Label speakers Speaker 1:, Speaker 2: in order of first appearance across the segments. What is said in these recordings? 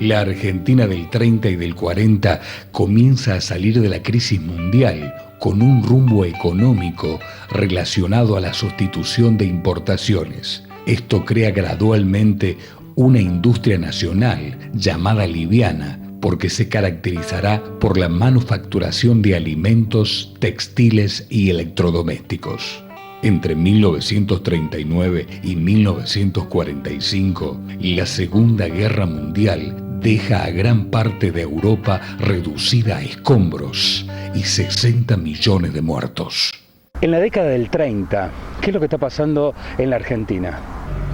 Speaker 1: La Argentina del 30 y del 40 comienza a salir de la crisis mundial con un rumbo económico relacionado a la sustitución de importaciones. Esto crea gradualmente una industria nacional llamada liviana, porque se caracterizará por la manufacturación de alimentos, textiles y electrodomésticos. Entre 1939 y 1945, la Segunda Guerra Mundial deja a gran parte de Europa reducida a escombros y 60 millones de muertos.
Speaker 2: En la década del 30, ¿qué es lo que está pasando en la Argentina?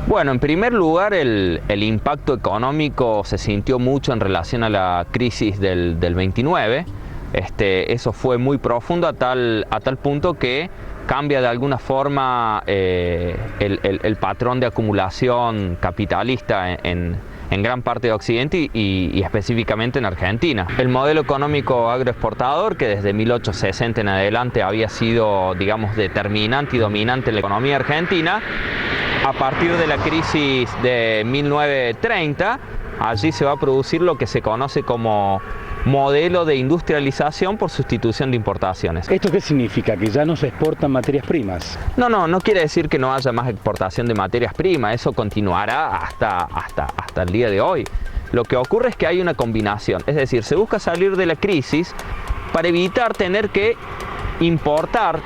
Speaker 3: Bueno, en primer lugar, el impacto económico se sintió mucho en relación a la crisis del 29. Eso fue muy profundo a tal punto que cambia de alguna forma el patrón de acumulación capitalista en gran parte de Occidente y específicamente en Argentina. El modelo económico agroexportador, que desde 1860 en adelante había sido, digamos, determinante y dominante en la economía argentina, a partir de la crisis de 1930, allí se va a producir lo que se conoce como modelo de industrialización por sustitución de importaciones.
Speaker 2: ¿Esto qué significa? ¿Que ya no se exportan materias primas?
Speaker 3: No quiere decir que no haya más exportación de materias primas, eso continuará hasta el día de hoy. Lo que ocurre es que hay una combinación, es decir, se busca salir de la crisis para evitar tener que importar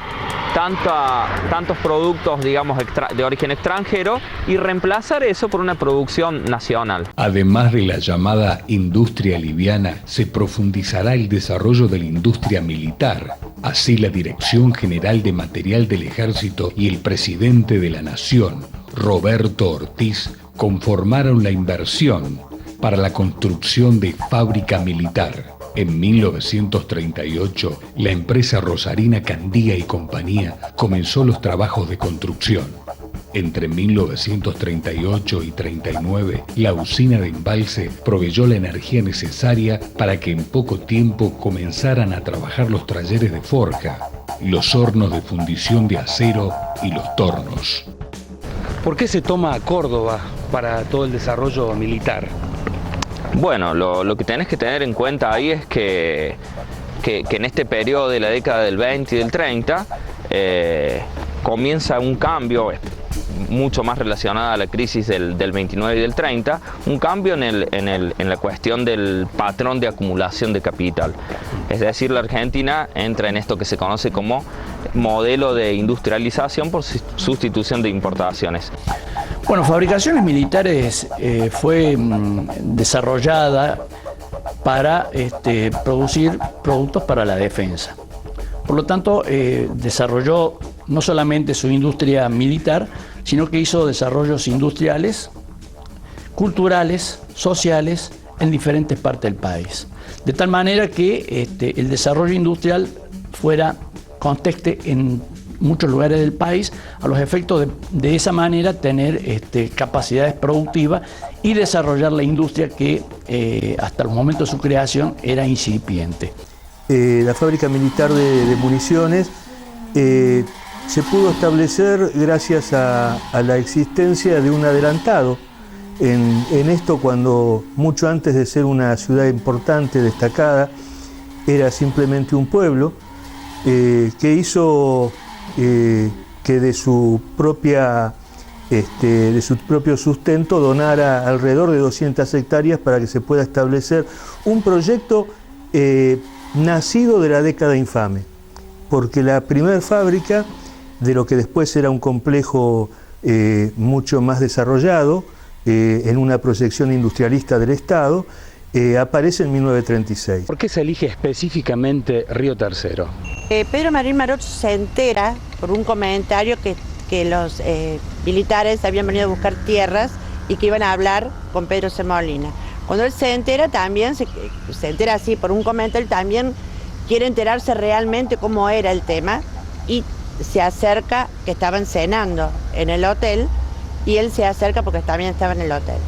Speaker 3: tantos productos, digamos, de origen extranjero y reemplazar eso por una producción nacional.
Speaker 1: Además de la llamada industria liviana, se profundizará el desarrollo de la industria militar. Así, la Dirección General de Material del Ejército y el presidente de la Nación, Roberto Ortiz, conformaron la inversión para la construcción de fábrica militar. En 1938, la empresa rosarina Candía y Compañía comenzó los trabajos de construcción. Entre 1938 y 39, la usina de embalse proveyó la energía necesaria para que en poco tiempo comenzaran a trabajar los talleres de forja, los hornos de fundición de acero y los tornos.
Speaker 2: ¿Por qué se toma a Córdoba para todo el desarrollo militar?
Speaker 3: Bueno, lo que tenés que tener en cuenta ahí es que en este periodo de la década del 20 y del 30 comienza un cambio mucho más relacionado a la crisis del 29 y del 30, un cambio en la cuestión del patrón de acumulación de capital. Es decir, la Argentina entra en esto que se conoce como modelo de industrialización por sustitución de importaciones.
Speaker 4: Bueno, Fabricaciones Militares fue desarrollada para producir productos para la defensa. Por lo tanto, desarrolló no solamente su industria militar, sino que hizo desarrollos industriales, culturales, sociales, en diferentes partes del país. De tal manera que el desarrollo industrial conteste en muchos lugares del país, a los efectos de esa manera tener capacidades productivas y desarrollar la industria que hasta el momento de su creación era incipiente.
Speaker 5: La fábrica militar de municiones se pudo establecer gracias a la existencia de un adelantado en esto, cuando mucho antes de ser una ciudad importante, destacada, era simplemente un pueblo que hizo que de su propio sustento donara alrededor de 200 hectáreas para que se pueda establecer un proyecto nacido de la década infame, porque la primera fábrica de lo que después era un complejo mucho más desarrollado en una proyección industrialista del Estado, aparece en 1936.
Speaker 2: ¿Por qué se elige específicamente Río Tercero?
Speaker 6: Pedro Marín Marocho se entera por un comentario que los militares habían venido a buscar tierras y que iban a hablar con Pedro C. Molina. Cuando él se entera, también se entera así por un comentario, también quiere enterarse realmente cómo era el tema y se acerca, que estaban cenando en el hotel, y él se acerca porque también estaba en el hotel.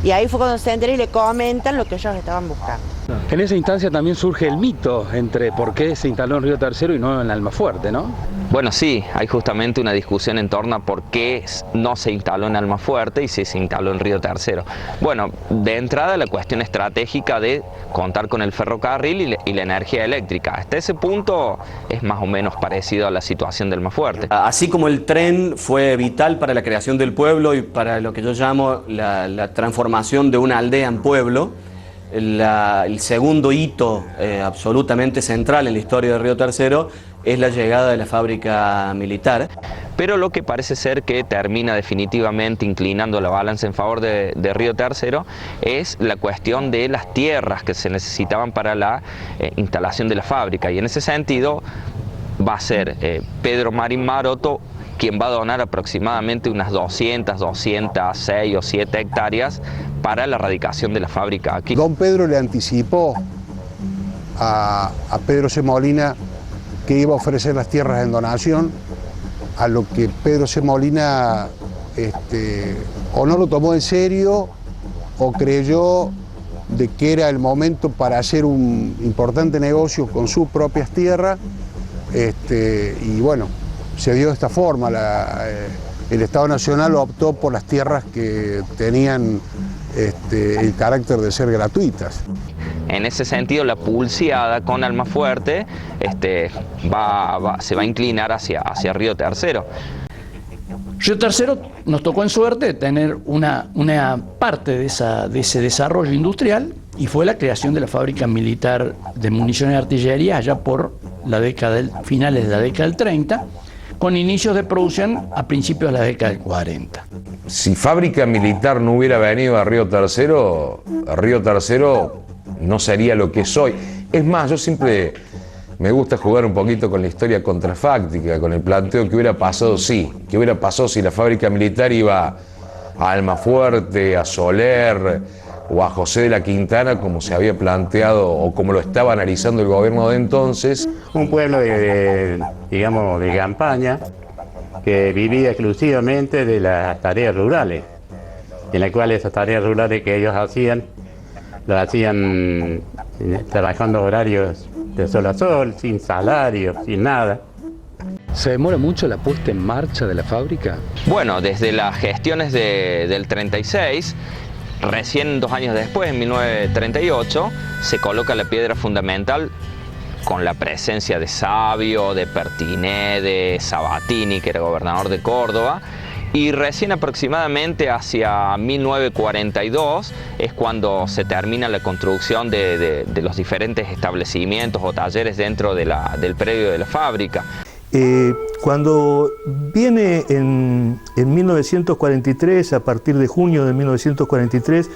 Speaker 6: Y ahí fue cuando se entera y le comentan lo que ellos estaban buscando.
Speaker 2: En esa instancia también surge el mito entre por qué se instaló en Río Tercero y no en Almafuerte, ¿no?
Speaker 3: Bueno, sí, hay justamente una discusión en torno a por qué no se instaló en Almafuerte y si se instaló en Río Tercero. Bueno, de entrada la cuestión estratégica de contar con el ferrocarril y la energía eléctrica. Hasta ese punto es más o menos parecido a la situación de Almafuerte.
Speaker 7: Así como el tren fue vital para la creación del pueblo y para lo que yo llamo la transformación de una aldea en pueblo, el segundo hito absolutamente central en la historia de Río Tercero es la llegada de la fábrica militar.
Speaker 3: Pero lo que parece ser que termina definitivamente inclinando la balanza en favor de Río Tercero es la cuestión de las tierras que se necesitaban para la instalación de la fábrica, y en ese sentido va a ser Pedro Marín Maroto quien va a donar aproximadamente unas 206 o 7 hectáreas para la radicación de la fábrica aquí.
Speaker 8: Don Pedro le anticipó a Pedro C. Molina que iba a ofrecer las tierras en donación, a lo que Pedro C. Molina o no lo tomó en serio o creyó de que era el momento para hacer un importante negocio con sus propias tierras, y bueno, se dio de esta forma. El Estado Nacional optó por las tierras que tenían el carácter de ser gratuitas.
Speaker 3: En ese sentido, la pulseada con Almafuerte se va a inclinar hacia Río Tercero.
Speaker 4: Río Tercero nos tocó en suerte tener una parte de ese desarrollo industrial, y fue la creación de la fábrica militar de municiones de artillería allá por finales de la década del 30, con inicios de producción a principios de la década del 40.
Speaker 9: Si fábrica militar no hubiera venido a Río Tercero no sería lo que es hoy. Es más, yo siempre me gusta jugar un poquito con la historia contrafáctica, con el planteo que hubiera pasado si la fábrica militar iba a Almafuerte, a Soler o a José de la Quintana, como se había planteado o como lo estaba analizando el gobierno de entonces.
Speaker 10: Un pueblo de campaña que vivía exclusivamente de las tareas rurales, en las cuales esas tareas rurales que ellos hacían, las hacían trabajando horarios de sol a sol, sin salario, sin nada.
Speaker 2: ¿Se demora mucho la puesta en marcha de la fábrica?
Speaker 3: Bueno, desde las gestiones del 36, recién 2 años después, en 1938, se coloca la piedra fundamental con la presencia de Sabio, de Pertiné, de Sabatini, que era gobernador de Córdoba, y recién aproximadamente hacia 1942 es cuando se termina la construcción de los diferentes establecimientos o talleres dentro del predio de la fábrica.
Speaker 5: Cuando viene en 1943, a partir de junio de 1943,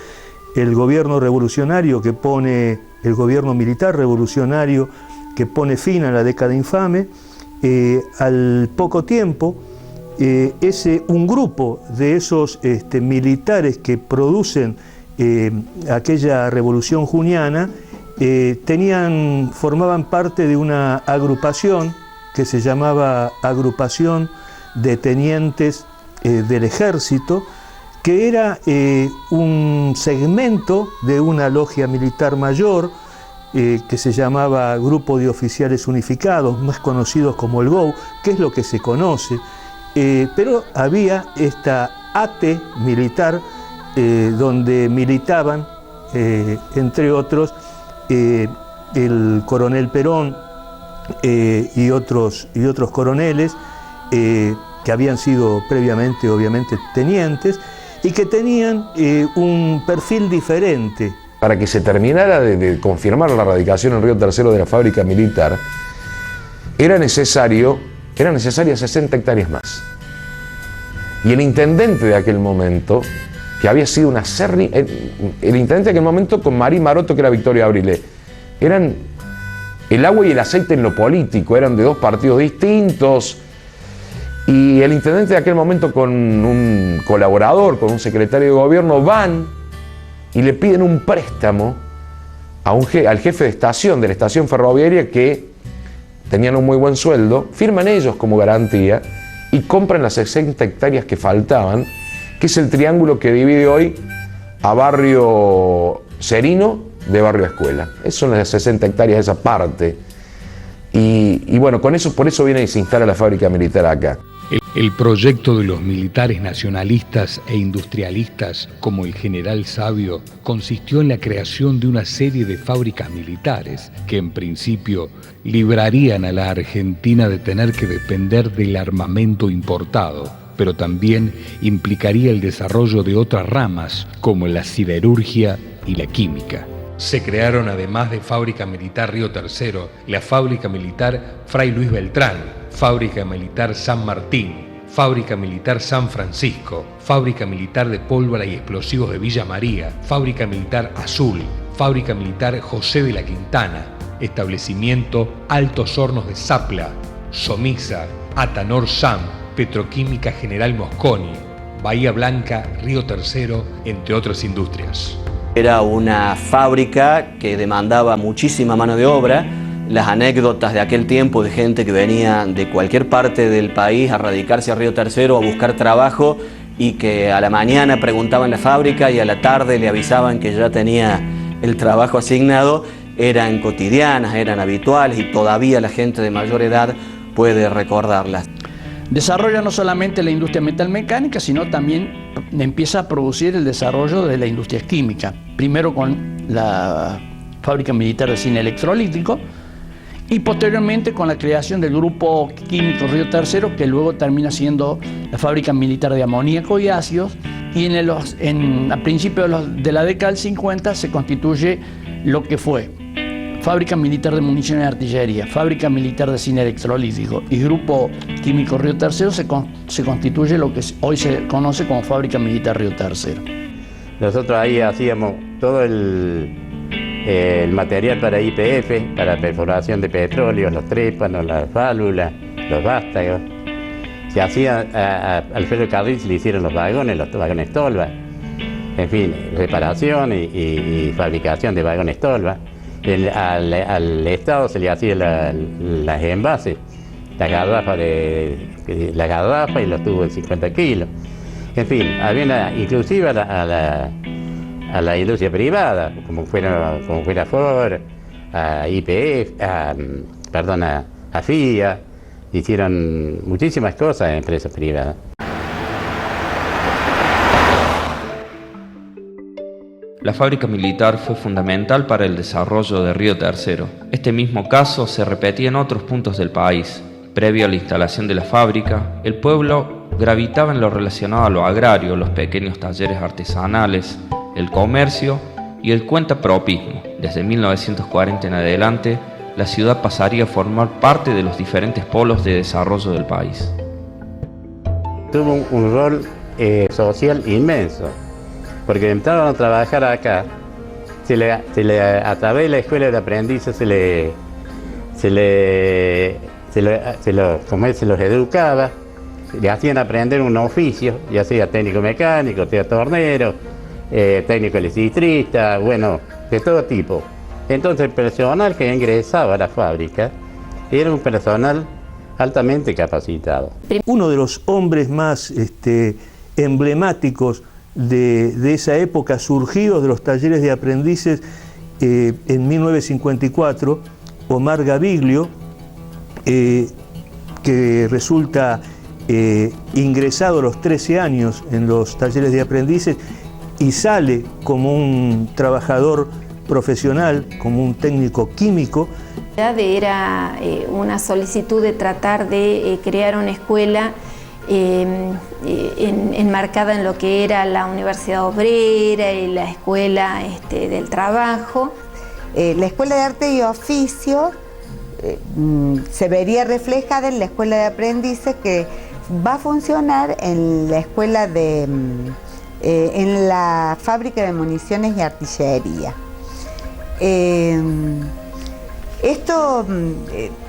Speaker 5: el gobierno revolucionario el gobierno militar revolucionario que pone fin a la década infame, al poco tiempo, un grupo de esos militares que producen aquella revolución juniana formaban parte de una agrupación que se llamaba Agrupación de Tenientes del Ejército, que era un segmento de una logia militar mayor que se llamaba Grupo de Oficiales Unificados, más conocidos como el GOU, que es lo que se conoce. Pero había esta AT militar donde militaban, entre otros, el coronel Perón y otros coroneles que habían sido previamente, obviamente, tenientes y que tenían un perfil diferente.
Speaker 9: Para que se terminara de confirmar la radicación en Río Tercero de la fábrica militar, eran necesarias 60 hectáreas más. Y el intendente de aquel momento, que había sido el intendente de aquel momento con Marín Maroto, que era Victorio Abrilé, eran el agua y el aceite en lo político, eran de 2 partidos distintos, y el intendente de aquel momento con un colaborador, con un secretario de gobierno, van y le piden un préstamo al jefe de estación, de la estación ferroviaria, que tenían un muy buen sueldo, firman ellos como garantía y compran las 60 hectáreas que faltaban, que es el triángulo que divide hoy a Barrio Cerino de Barrio Escuela. Esas son las 60 hectáreas, esa parte. Y bueno, por eso viene y se instala la fábrica militar acá.
Speaker 1: El proyecto de los militares nacionalistas e industrialistas, como el general Sabio, consistió en la creación de una serie de fábricas militares que en principio librarían a la Argentina de tener que depender del armamento importado, pero también implicaría el desarrollo de otras ramas como la siderurgia y la química. Se crearon, además de Fábrica Militar Río Tercero, la Fábrica Militar Fray Luis Beltrán, Fábrica Militar San Martín, Fábrica Militar San Francisco, Fábrica Militar de Pólvora y Explosivos de Villa María, Fábrica Militar Azul, Fábrica Militar José de la Quintana, Establecimiento Altos Hornos de Zapla, Somisa, Atanor Sam, Petroquímica General Mosconi, Bahía Blanca, Río Tercero, entre otras industrias.
Speaker 7: Era una fábrica que demandaba muchísima mano de obra. Las anécdotas de aquel tiempo de gente que venía de cualquier parte del país a radicarse a Río Tercero a buscar trabajo y que a la mañana preguntaban en la fábrica y a la tarde le avisaban que ya tenía el trabajo asignado, eran cotidianas, eran habituales y todavía la gente de mayor edad puede recordarlas.
Speaker 4: Desarrolla no solamente la industria metalmecánica, sino también empieza a producir el desarrollo de la industria química. Primero con la fábrica militar de cine electrolítico y posteriormente con la creación del grupo químico Río Tercero, que luego termina siendo la fábrica militar de amoníaco y ácidos, y a principios de la década del 50 se constituye lo que fue Fábrica Militar de Municiones y Artillería, Fábrica Militar de Cine Electrolítico y Grupo Químico Río Tercero se constituye lo que hoy se conoce como Fábrica Militar Río Tercero.
Speaker 10: Nosotros ahí hacíamos todo el material para YPF, para perforación de petróleo, los trépanos, las válvulas, los vástagos. Se hacía al ferrocarril, se le hicieron los vagones tolva. En fin, reparación y fabricación de vagones tolva. Al Estado se le hacían las envases, la garrafa y los tubos de 50 kilos. En fin, había inclusive a la industria privada, como fuera Ford, a YPF, a FIA, hicieron muchísimas cosas en empresas privadas.
Speaker 11: La fábrica militar fue fundamental para el desarrollo de Río Tercero. Este mismo caso se repetía en otros puntos del país. Previo a la instalación de la fábrica, el pueblo gravitaba en lo relacionado a lo agrario, los pequeños talleres artesanales, el comercio y el cuentapropismo. Desde 1940 en adelante, la ciudad pasaría a formar parte de los diferentes polos de desarrollo del país.
Speaker 10: Tuvo un rol social inmenso, porque entraron a trabajar acá, a través de la escuela de aprendices se los educaba, le hacían aprender un oficio, ya sea técnico mecánico, sea tornero, técnico electricista, bueno, de todo tipo. Entonces el personal que ingresaba a la fábrica era un personal altamente capacitado.
Speaker 5: Uno de los hombres más emblemáticos de esa época, surgidos de los talleres de aprendices en 1954, Omar Gaviglio, que resulta ingresado a los 13 años en los talleres de aprendices y sale como un trabajador profesional, como un técnico químico.
Speaker 12: Era una solicitud de tratar de crear una escuela enmarcada en lo que era la Universidad Obrera y la Escuela del Trabajo.
Speaker 13: La Escuela de Arte y Oficio se vería reflejada en la Escuela de Aprendices, que va a funcionar en la escuela en la Fábrica de Municiones y Artillería. Esto,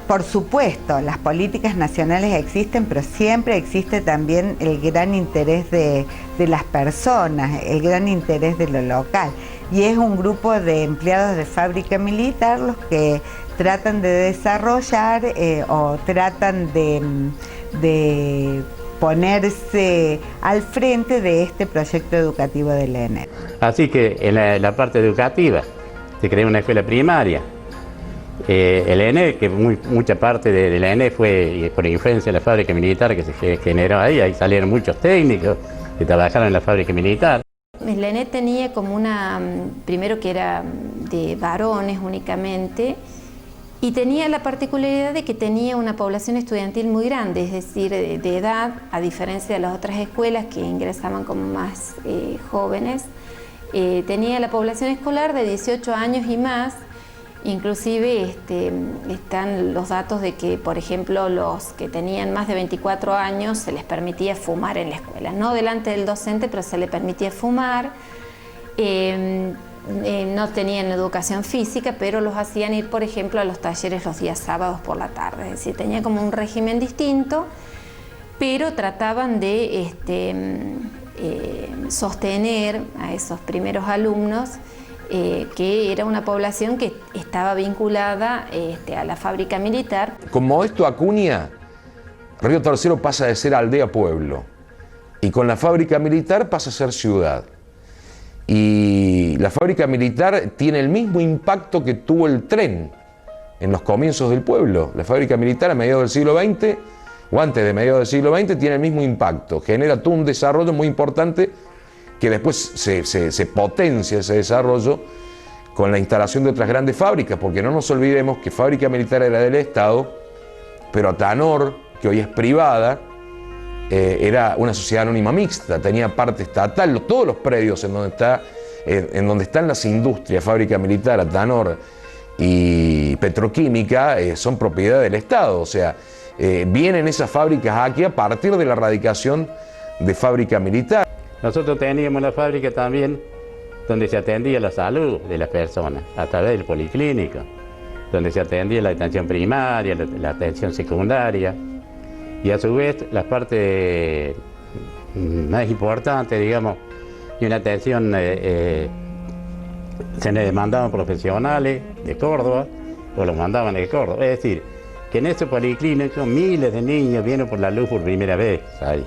Speaker 13: por supuesto, las políticas nacionales existen, pero siempre existe también el gran interés de las personas, el gran interés de lo local. Y es un grupo de empleados de fábrica militar los que tratan de desarrollar o tratan de ponerse al frente de este proyecto educativo de la ENER.
Speaker 10: Así que en la parte educativa se creó una escuela primaria El ENE, que mucha parte del ENE fue por influencia de la fábrica militar que se generó ahí salieron muchos técnicos que trabajaron en la fábrica militar.
Speaker 12: El ENE tenía como primero que era de varones únicamente, y tenía la particularidad de que tenía una población estudiantil muy grande, es decir, de edad, a diferencia de las otras escuelas que ingresaban como más jóvenes. Tenía la población escolar de 18 años y más. Inclusive están los datos de que, por ejemplo, los que tenían más de 24 años se les permitía fumar en la escuela, no delante del docente, pero se les permitía fumar. No tenían educación física, pero los hacían ir, por ejemplo, a los talleres los días sábados por la tarde. Es decir, tenían como un régimen distinto, pero trataban de sostener a esos primeros alumnos, que era una población que estaba vinculada a la fábrica militar.
Speaker 9: Con Modesto Acuña, Río Tercero pasa de ser aldea-pueblo, y con la fábrica militar pasa a ser ciudad. Y la fábrica militar tiene el mismo impacto que tuvo el tren en los comienzos del pueblo. La fábrica militar a mediados del siglo XX, o antes de mediados del siglo XX, tiene el mismo impacto. Genera todo un desarrollo muy importante que después se potencia ese desarrollo con la instalación de otras grandes fábricas, porque no nos olvidemos que fábrica militar era del Estado, pero Tanor, que hoy es privada, era una sociedad anónima mixta, tenía parte estatal. Todos los predios en donde están las industrias, fábrica militar, Tanor y petroquímica, son propiedad del Estado. O sea, vienen esas fábricas aquí a partir de la radicación de fábrica militar.
Speaker 10: Nosotros teníamos una fábrica también donde se atendía la salud de las personas a través del policlínico, donde se atendía la atención primaria, la atención secundaria, y a su vez la parte más importante, digamos, y una atención, se le demandaban profesionales de Córdoba o los mandaban de Córdoba. Es decir, que en ese policlínico miles de niños vienen por la luz por primera vez ahí.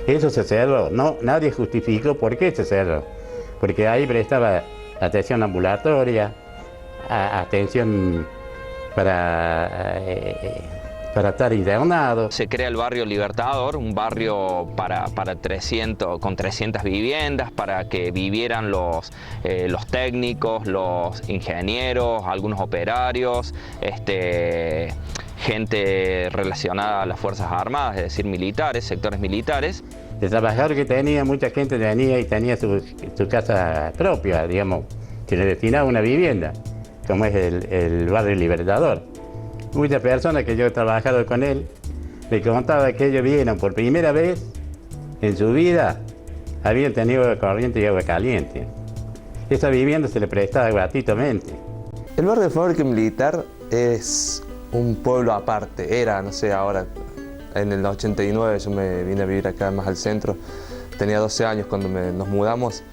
Speaker 10: Eso se cerró, no, nadie justificó por qué se cerró, porque ahí prestaba atención ambulatoria, atención para estar internado.
Speaker 3: Se crea el barrio Libertador, un barrio con 300 viviendas para que vivieran los técnicos, los ingenieros, algunos operarios, gente relacionada a las Fuerzas Armadas, es decir, militares, sectores militares.
Speaker 10: De trabajador que tenía, mucha gente venía y tenía su casa propia, digamos, que le destinaba una vivienda, como es el barrio Libertador. Muchas personas que yo he trabajado con él me contaban que ellos vieron por primera vez en su vida, habían tenido agua corriente y agua caliente. Esa vivienda se le prestaba gratuitamente.
Speaker 14: El barrio de Fábrica Militar es un pueblo aparte, era, no sé, ahora en el 89 yo me vine a vivir acá más al centro, tenía 12 años cuando nos mudamos,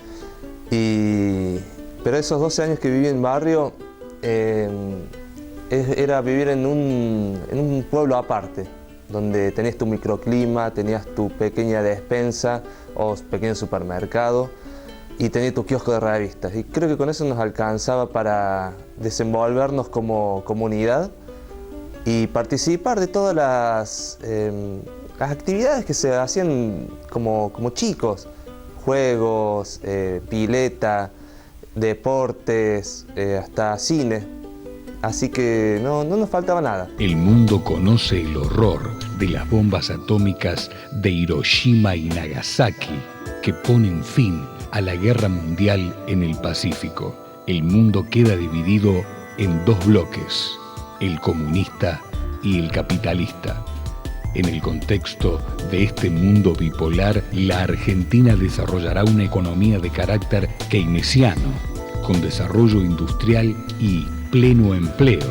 Speaker 14: pero esos 12 años que viví en barrio era vivir en un pueblo aparte, donde tenías tu microclima, tenías tu pequeña despensa o pequeño supermercado y tenías tu kiosco de revistas. Y creo que con eso nos alcanzaba para desenvolvernos como comunidad y participar de todas las actividades que se hacían como chicos, juegos, pileta, deportes, hasta cine. Así que no nos faltaba nada.
Speaker 1: El mundo conoce el horror de las bombas atómicas de Hiroshima y Nagasaki que ponen fin a la guerra mundial en el Pacífico. El mundo queda dividido en dos bloques, el comunista y el capitalista. En el contexto de este mundo bipolar, la Argentina desarrollará una economía de carácter keynesiano, con desarrollo industrial y pleno empleo.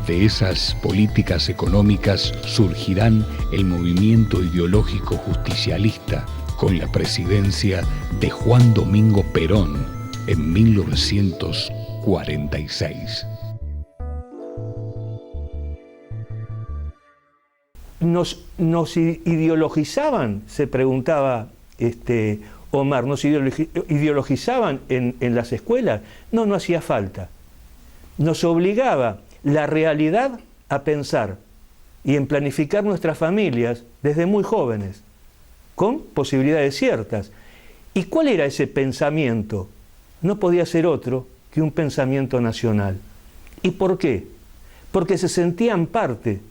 Speaker 1: De esas políticas económicas surgirán el movimiento ideológico justicialista con la presidencia de Juan Domingo Perón en 1946.
Speaker 5: Nos ideologizaban, se preguntaba Omar, nos ideologizaban en las escuelas. No hacía falta. Nos obligaba la realidad a pensar y en planificar nuestras familias desde muy jóvenes, con posibilidades ciertas. ¿Y cuál era ese pensamiento? No podía ser otro que un pensamiento nacional. ¿Y por qué? Porque se sentían parte.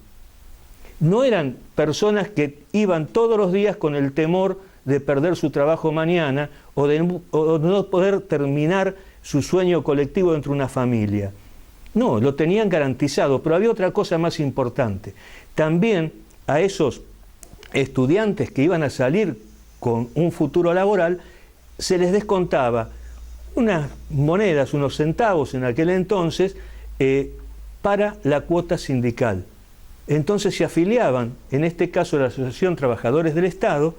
Speaker 5: No eran personas que iban todos los días con el temor de perder su trabajo mañana o de no poder terminar su sueño colectivo dentro de una familia. No, lo tenían garantizado, pero había otra cosa más importante. También a esos estudiantes que iban a salir con un futuro laboral, se les descontaba unas monedas, unos centavos en aquel entonces, para la cuota sindical. Entonces se afiliaban, en este caso la Asociación Trabajadores del Estado,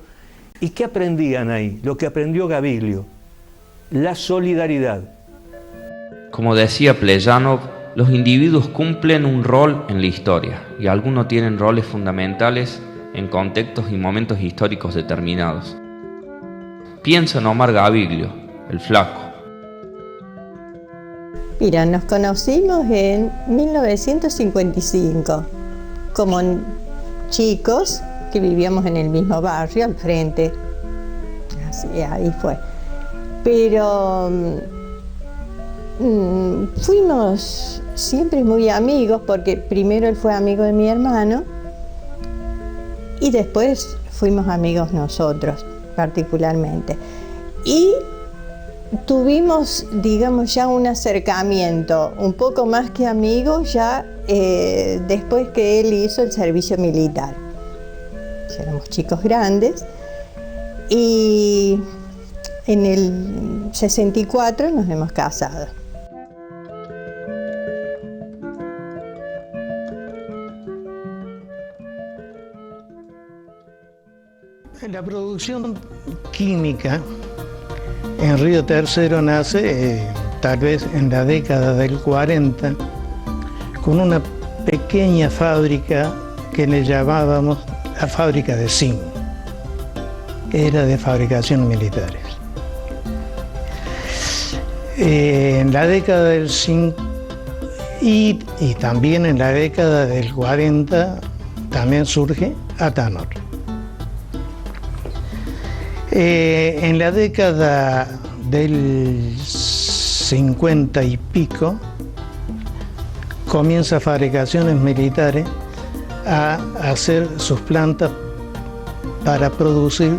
Speaker 5: ¿y qué aprendían ahí? Lo que aprendió Gaviglio, la solidaridad.
Speaker 11: Como decía Plejánov, los individuos cumplen un rol en la historia y algunos tienen roles fundamentales en contextos y momentos históricos determinados. Piensa en Omar Gaviglio, el Flaco.
Speaker 15: Mira, nos conocimos en 1955 como chicos que vivíamos en el mismo barrio, al frente. Así, ahí fue. Pero fuimos siempre muy amigos, porque primero él fue amigo de mi hermano y después fuimos amigos nosotros particularmente. Y tuvimos, digamos, ya un acercamiento, un poco más que amigos, ya después que él hizo el servicio militar. Ya éramos chicos grandes y en el 64 nos hemos casado.
Speaker 16: La producción química en Río Tercero nace tal vez en la década del 40 con una pequeña fábrica que le llamábamos la fábrica de zinc. Era de fabricación militares. En la década del 5 y también en la década del 40 también surge Atanor. En la década del 50 y pico comienza Fabricaciones Militares a hacer sus plantas para producir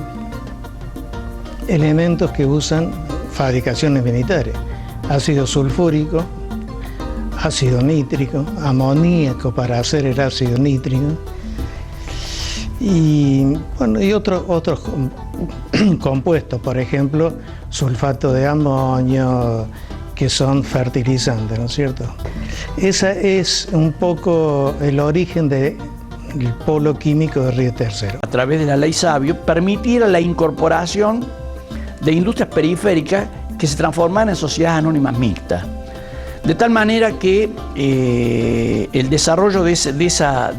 Speaker 16: elementos que usan fabricaciones militares: ácido sulfúrico, ácido nítrico, amoníaco para hacer el ácido nítrico y bueno, y otros compuestos, por ejemplo, sulfato de amonio, que son fertilizantes, ¿no es cierto? Ese es un poco el origen del polo químico de Río Tercero.
Speaker 4: A través de la ley Sabio, permitiera la incorporación de industrias periféricas que se transforman en sociedades anónimas mixtas. De tal manera que el desarrollo de esa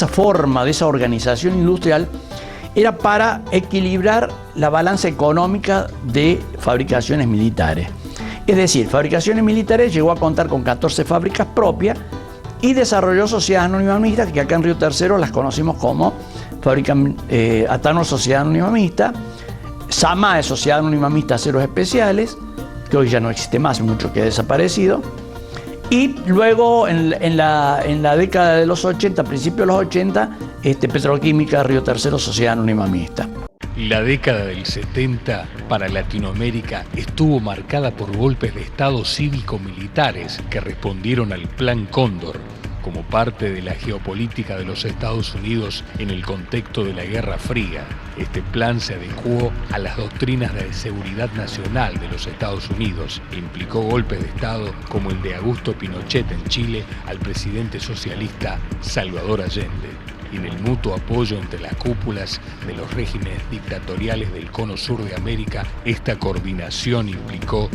Speaker 4: forma, de esa organización industrial, era para equilibrar la balanza económica de Fabricaciones Militares. Es decir, Fabricaciones Militares llegó a contar con 14 fábricas propias y desarrolló sociedades anónimas mixtas, que acá en Río Tercero las conocimos como Atanor Sociedad Anónima Mixta, Samae Sociedad Anónima Mixta Aceros Especiales, que hoy ya no existe más, mucho que ha desaparecido. Y luego en la década de los 80, principios de los 80, Petroquímica Río Tercero Sociedad Anónima Mixta.
Speaker 1: La década del 70 para Latinoamérica estuvo marcada por golpes de Estado cívico-militares que respondieron al Plan Cóndor como parte de la geopolítica de los Estados Unidos en el contexto de la Guerra Fría. Este plan se adecuó a las doctrinas de seguridad nacional de los Estados Unidos e implicó golpes de Estado como el de Augusto Pinochet en Chile al presidente socialista Salvador Allende. Y en el mutuo apoyo entre las cúpulas de los regímenes dictatoriales del cono sur de América, esta coordinación implicó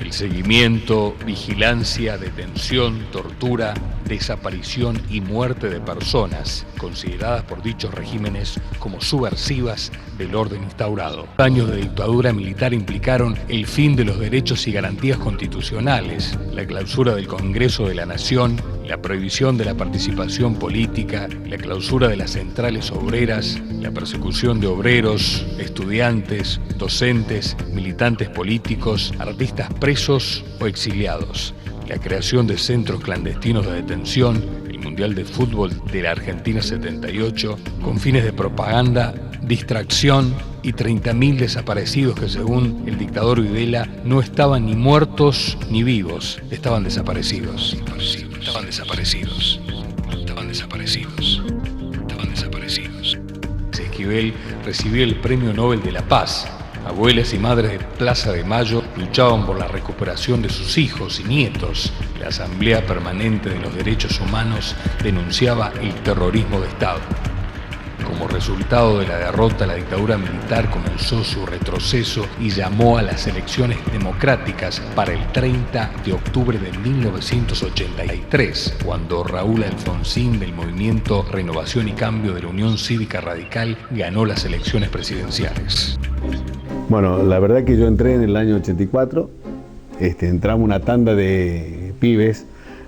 Speaker 1: El seguimiento, vigilancia, detención, tortura, desaparición y muerte de personas consideradas por dichos regímenes como subversivas del orden instaurado. Años de dictadura militar implicaron el fin de los derechos y garantías constitucionales, la clausura del Congreso de la Nación, la prohibición de la participación política, la clausura de las centrales obreras, la persecución de obreros, estudiantes, docentes, militantes políticos, artistas presos o exiliados, la creación de centros clandestinos de detención, el Mundial de Fútbol de la Argentina 78, con fines de propaganda, distracción y 30.000 desaparecidos que, según el dictador Videla, no estaban ni muertos ni vivos, estaban desaparecidos. Estaban desaparecidos. Estaban desaparecidos. Estaban desaparecidos. Esquivel recibió el Premio Nobel de la Paz. Abuelas y madres de Plaza de Mayo luchaban por la recuperación de sus hijos y nietos. La Asamblea Permanente de los Derechos Humanos denunciaba el terrorismo de Estado. Como resultado de la derrota, la dictadura militar comenzó su retroceso y llamó a las elecciones democráticas para el 30 de octubre de 1983, cuando Raúl Alfonsín, del movimiento Renovación y Cambio de la Unión Cívica Radical, ganó las elecciones presidenciales.
Speaker 17: Bueno, la verdad que yo entré en el año 84, entramos una tanda de pibes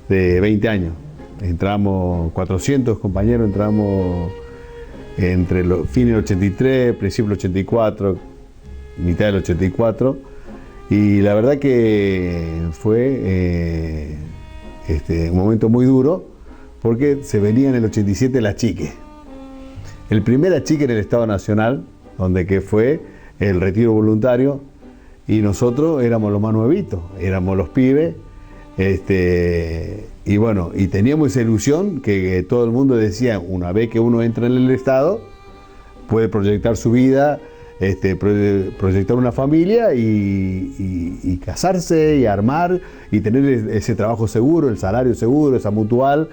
Speaker 17: de 20 años. Entramos 400 compañeros, entramos entre los fines del 83, principio del 84, mitad del 84, y la verdad que fue un momento muy duro, porque se venía en el 87 el achique. El primer achique en el Estado Nacional, donde que fue el retiro voluntario, y nosotros éramos los más nuevitos, éramos los pibes, y bueno, y teníamos esa ilusión que todo el mundo decía, una vez que uno entra en el Estado, puede proyectar su vida, proyectar una familia y casarse y armar y tener ese trabajo seguro, el salario seguro, esa mutual,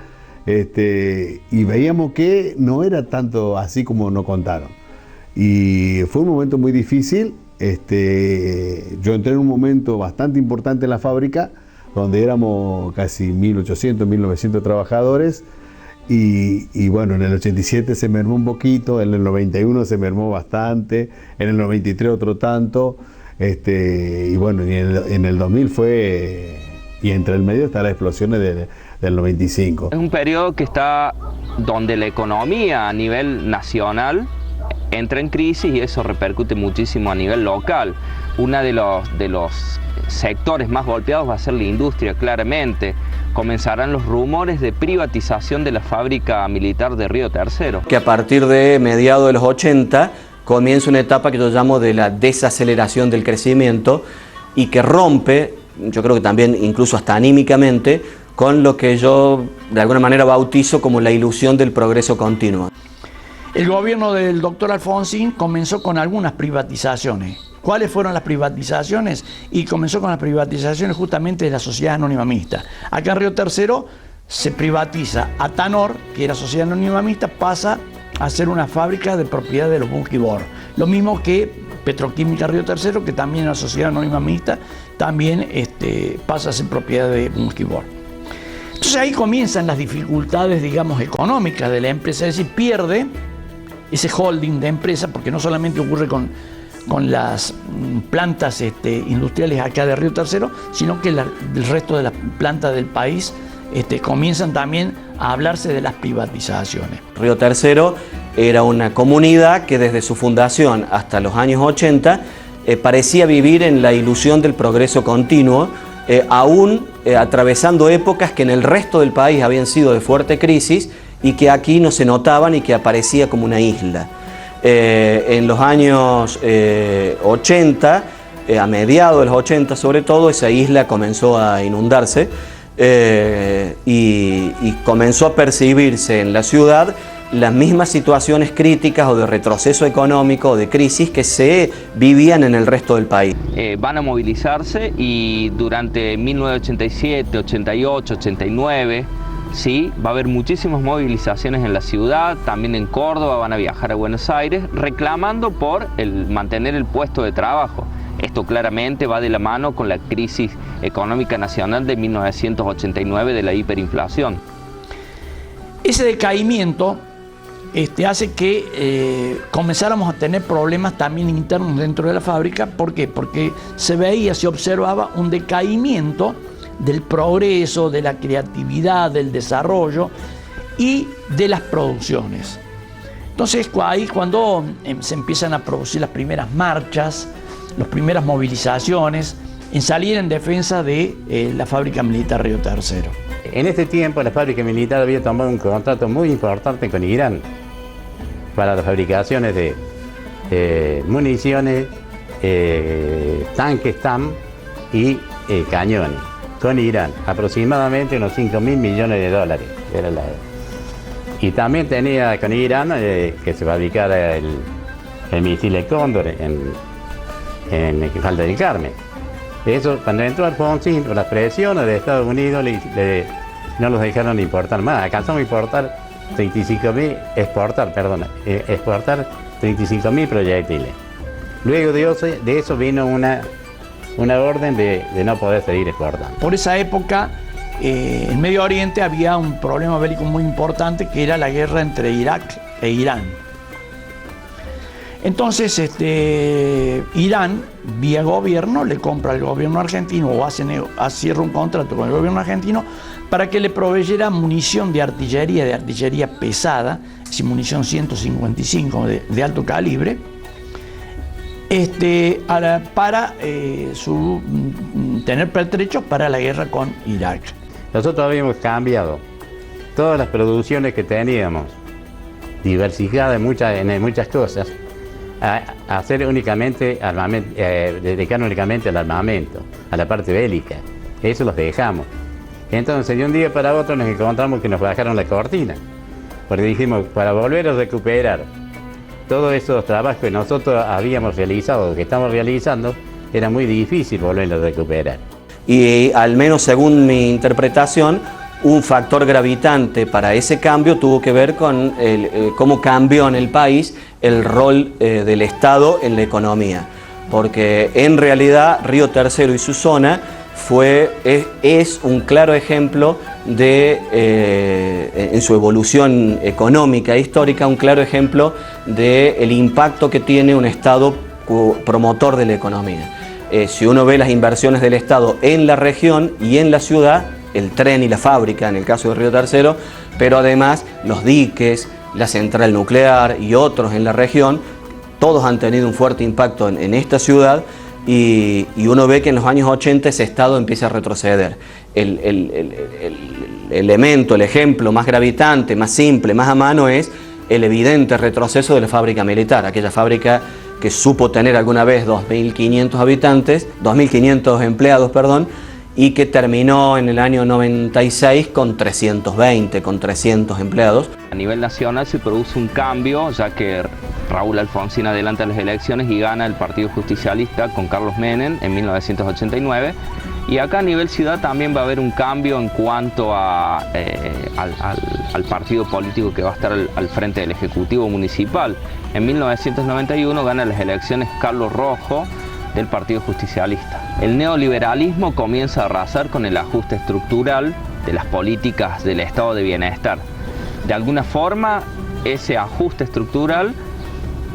Speaker 17: y veíamos que no era tanto así como nos contaron. Y fue un momento muy difícil. Yo entré en un momento bastante importante en la fábrica, donde éramos casi 1.800, 1.900 trabajadores, y bueno, en el 87 se mermó un poquito, en el 91 se mermó bastante, en el 93 otro tanto, y bueno, y en el 2000 fue, y entre el medio están las explosiones del 95.
Speaker 3: Es un periodo que está donde la economía a nivel nacional entra en crisis y eso repercute muchísimo a nivel local. Uno de los sectores más golpeados va a ser la industria, claramente. Comenzarán los rumores de privatización de la fábrica militar de Río Tercero.
Speaker 7: Que a partir de mediados de los 80 comienza una etapa que yo llamo de la desaceleración del crecimiento y que rompe, yo creo que también incluso hasta anímicamente, con lo que yo de alguna manera bautizo como la ilusión del progreso continuo.
Speaker 4: El gobierno del doctor Alfonsín comenzó con algunas privatizaciones. ¿Cuáles fueron las privatizaciones? Y comenzó con las privatizaciones justamente de la Sociedad Anónima Mixta. Acá en Río Tercero se privatiza Atanor, que era Sociedad Anónima Mixta, pasa a ser una fábrica de propiedad de los Bungebor. Lo mismo que Petroquímica Río Tercero, que también era Sociedad Anónima Mixta, también pasa a ser propiedad de Bungebor. Entonces ahí comienzan las dificultades, digamos, económicas de la empresa, es decir, pierde ese holding de empresa, porque no solamente ocurre con las plantas industriales acá de Río Tercero, sino que el resto de las plantas del país comienzan también a hablarse de las privatizaciones.
Speaker 7: Río Tercero era una comunidad que desde su fundación hasta los años 80 parecía vivir en la ilusión del progreso continuo, aún atravesando épocas que en el resto del país habían sido de fuerte crisis y que aquí no se notaban y que aparecía como una isla. En los años 80, a mediados de los 80 sobre todo, esa isla comenzó a inundarse y comenzó a percibirse en la ciudad las mismas situaciones críticas o de retroceso económico o de crisis que se vivían en el resto del país.
Speaker 3: Van a movilizarse y durante 1987, 88, 89, sí, va a haber muchísimas movilizaciones en la ciudad, también en Córdoba, van a viajar a Buenos Aires, reclamando por mantener el puesto de trabajo. Esto claramente va de la mano con la crisis económica nacional de 1989 de la hiperinflación.
Speaker 4: Ese decaimiento hace que comenzáramos a tener problemas también internos dentro de la fábrica. ¿Por qué? Porque se observaba un decaimiento del progreso, de la creatividad, del desarrollo y de las producciones. Entonces ahí cuando se empiezan a producir las primeras marchas, las primeras movilizaciones, en salir en defensa de la fábrica militar Río Tercero.
Speaker 10: En este tiempo la fábrica militar había tomado un contrato muy importante con Irán para las fabricaciones de municiones, tanques TAM y cañones con Irán, aproximadamente unos 5.000 millones de dólares. Y también tenía con Irán que se fabricara el misil Cóndor en Falda del Carmen. Eso, cuando entró Alfonsín, con las presiones de Estados Unidos, no los dejaron importar más. Alcanzamos a importar 35.000 proyectiles. Luego de eso vino una orden de no poder seguir exportando.
Speaker 4: Por esa época, en Medio Oriente había un problema bélico muy importante, que era la guerra entre Irak e Irán. Entonces, Irán, vía gobierno, le compra al gobierno argentino o cierra un contrato con el gobierno argentino para que le proveyera munición de artillería pesada, es decir, munición 155 de alto calibre, para tener pertrechos para la guerra con Irak.
Speaker 10: Nosotros habíamos cambiado todas las producciones que teníamos, diversificadas en muchas cosas, a hacer únicamente dedicarnos únicamente al armamento, a la parte bélica. Eso los dejamos. Entonces, de un día para otro nos encontramos que nos bajaron la cortina, porque dijimos, para volver a recuperar todos esos trabajos que nosotros habíamos realizado, que estamos realizando, era muy difícil volverlos a recuperar.
Speaker 7: Y al menos según mi interpretación, un factor gravitante para ese cambio tuvo que ver con cómo cambió en el país el rol del Estado en la economía. Porque en realidad Río Tercero y su zona es un claro ejemplo en su evolución económica e histórica, un claro ejemplo del impacto que tiene un Estado promotor de la economía. Si uno ve las inversiones del Estado en la región y en la ciudad, el tren y la fábrica en el caso de Río Tercero, pero además los diques, la central nuclear y otros en la región, todos han tenido un fuerte impacto en esta ciudad, y uno ve que en los años 80 ese Estado empieza a retroceder. El elemento, el ejemplo más gravitante, más simple, más a mano es el evidente retroceso de la fábrica militar, aquella fábrica que supo tener alguna vez 2.500 empleados, y que terminó en el año 96 con 300 empleados.
Speaker 3: A nivel nacional se produce un cambio, ya que Raúl Alfonsín adelanta las elecciones y gana el Partido Justicialista con Carlos Menem en 1989. Y acá a nivel ciudad también va a haber un cambio en cuanto al partido político que va a estar al frente del Ejecutivo Municipal. En 1991 gana las elecciones Carlos Rojo del Partido Justicialista. El neoliberalismo comienza a arrasar con el ajuste estructural de las políticas del estado de bienestar. De alguna forma, ese ajuste estructural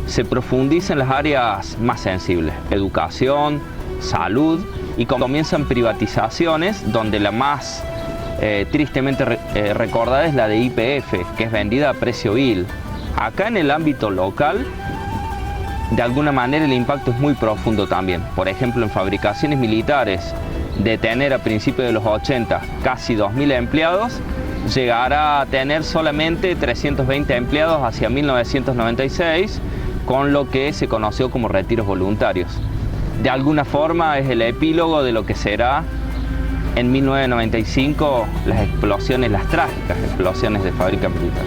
Speaker 3: se profundiza en las áreas más sensibles, educación, salud, y comienzan privatizaciones donde la más tristemente recordada es la de YPF, que es vendida a precio vil. Acá en el ámbito local, de alguna manera el impacto es muy profundo también. Por ejemplo, en fabricaciones militares, de tener a principios de los 80 casi 2.000 empleados, llegará a tener solamente 320 empleados hacia 1996, con lo que se conoció como retiros voluntarios. De alguna forma es el epílogo de lo que será en 1995 las explosiones, las trágicas explosiones de fábrica militar.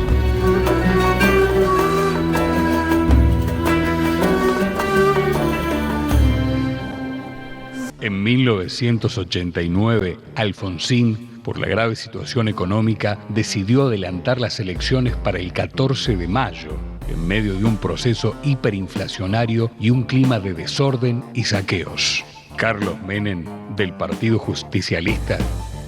Speaker 1: En 1989, Alfonsín, por la grave situación económica, decidió adelantar las elecciones para el 14 de mayo. en medio de un proceso hiperinflacionario y un clima de desorden y saqueos. Carlos Menem, del Partido Justicialista,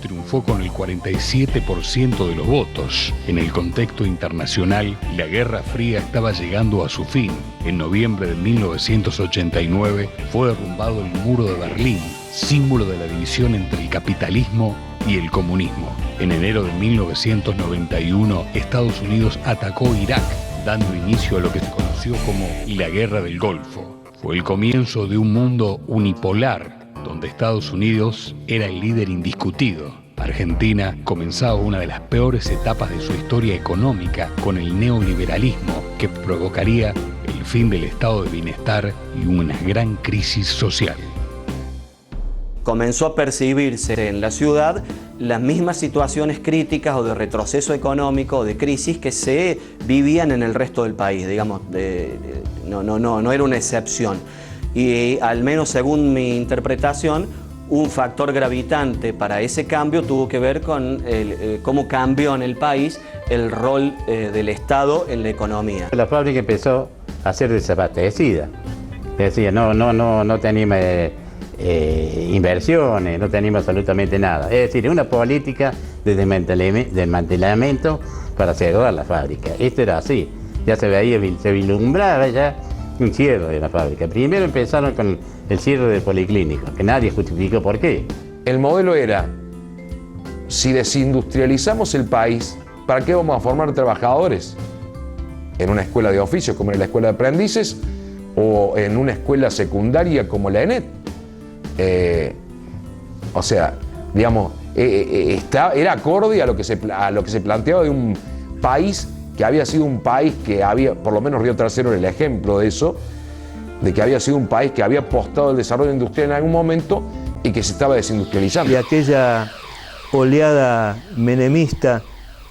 Speaker 1: triunfó con el 47% de los votos. En el contexto internacional, la Guerra Fría estaba llegando a su fin. En noviembre de 1989 fue derrumbado el muro de Berlín, símbolo de la división entre el capitalismo y el comunismo. En enero de 1991, Estados Unidos atacó Irak, dando inicio a lo que se conoció como la Guerra del Golfo. Fue el comienzo de un mundo unipolar, donde Estados Unidos era el líder indiscutido. Argentina comenzaba una de las peores etapas de su historia económica con el neoliberalismo, que provocaría el fin del estado de bienestar y una gran crisis social.
Speaker 7: Comenzó a percibirse en la ciudad las mismas situaciones críticas o de retroceso económico o de crisis que se vivían en el resto del país, digamos, no era una excepción. Y al menos según mi interpretación, un factor gravitante para ese cambio tuvo que ver con cómo cambió en el país el rol del Estado en la economía.
Speaker 10: La fábrica empezó a ser desabastecida. Es decir, no teníamos inversiones, no teníamos absolutamente nada. Es decir, una política de desmantelamiento para cerrar la fábrica. Esto era así. Ya se veía, se vislumbraba ya un cierre de la fábrica. Primero empezaron con el cierre del policlínico, que nadie justificó por qué.
Speaker 9: El modelo era, si desindustrializamos el país, ¿para qué vamos a formar trabajadores? En una escuela de oficios como en la escuela de aprendices o en una escuela secundaria como la ENET. O sea, digamos, era acorde a lo que se planteaba de un país que había sido un país que había, por lo menos Río Tercero era el ejemplo de eso, de que había sido un país que había apostado al desarrollo industrial en algún momento y que se estaba desindustrializando.
Speaker 5: De aquella oleada menemista,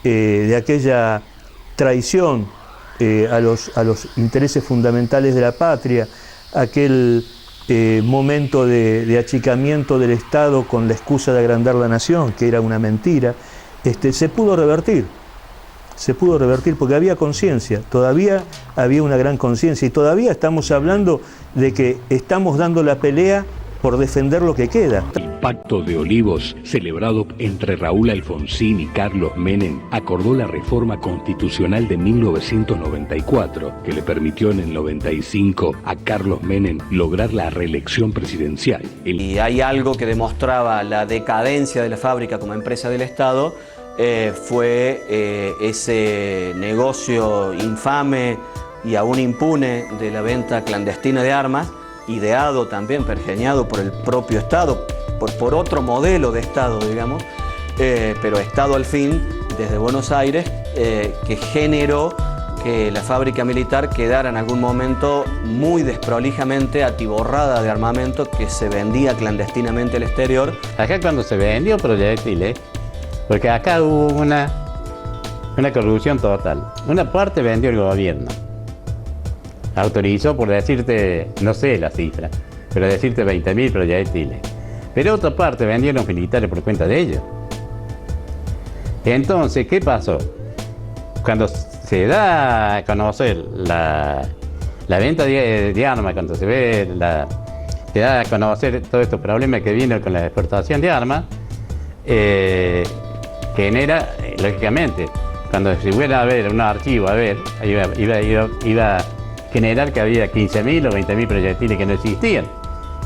Speaker 5: de aquella traición a los intereses fundamentales de la patria, aquel momento de achicamiento del Estado con la excusa de agrandar la nación, que era una mentira, se pudo revertir. Se pudo revertir porque había conciencia, todavía había una gran conciencia y todavía estamos hablando de que estamos dando la pelea por defender lo que queda.
Speaker 1: El Pacto de Olivos, celebrado entre Raúl Alfonsín y Carlos Menem, acordó la reforma constitucional de 1994, que le permitió en el 95 a Carlos Menem lograr la reelección presidencial.
Speaker 7: Y hay algo que demostraba la decadencia de la fábrica como empresa del Estado, fue ese negocio infame y aún impune de la venta clandestina de armas, ideado también, pergeñado por el propio Estado, por otro modelo de Estado, digamos, pero Estado al fin, desde Buenos Aires, que generó que la fábrica militar quedara en algún momento muy desprolijamente atiborrada de armamento que se vendía clandestinamente al exterior.
Speaker 10: Acá cuando se vendió proyectiles, porque acá hubo una corrupción total. Una parte vendió el gobierno. Autorizó, por decirte, no sé la cifra, pero decirte 20.000 proyectiles. Pero otra parte vendieron los militares por cuenta de ellos. Entonces, ¿qué pasó? Cuando se da a conocer la venta de armas, cuando se da a conocer todos estos problemas que vienen con la exportación de armas, genera, lógicamente, cuando se fuera a ver un archivo, iba a generar que había 15.000 o 20.000 proyectiles que no existían,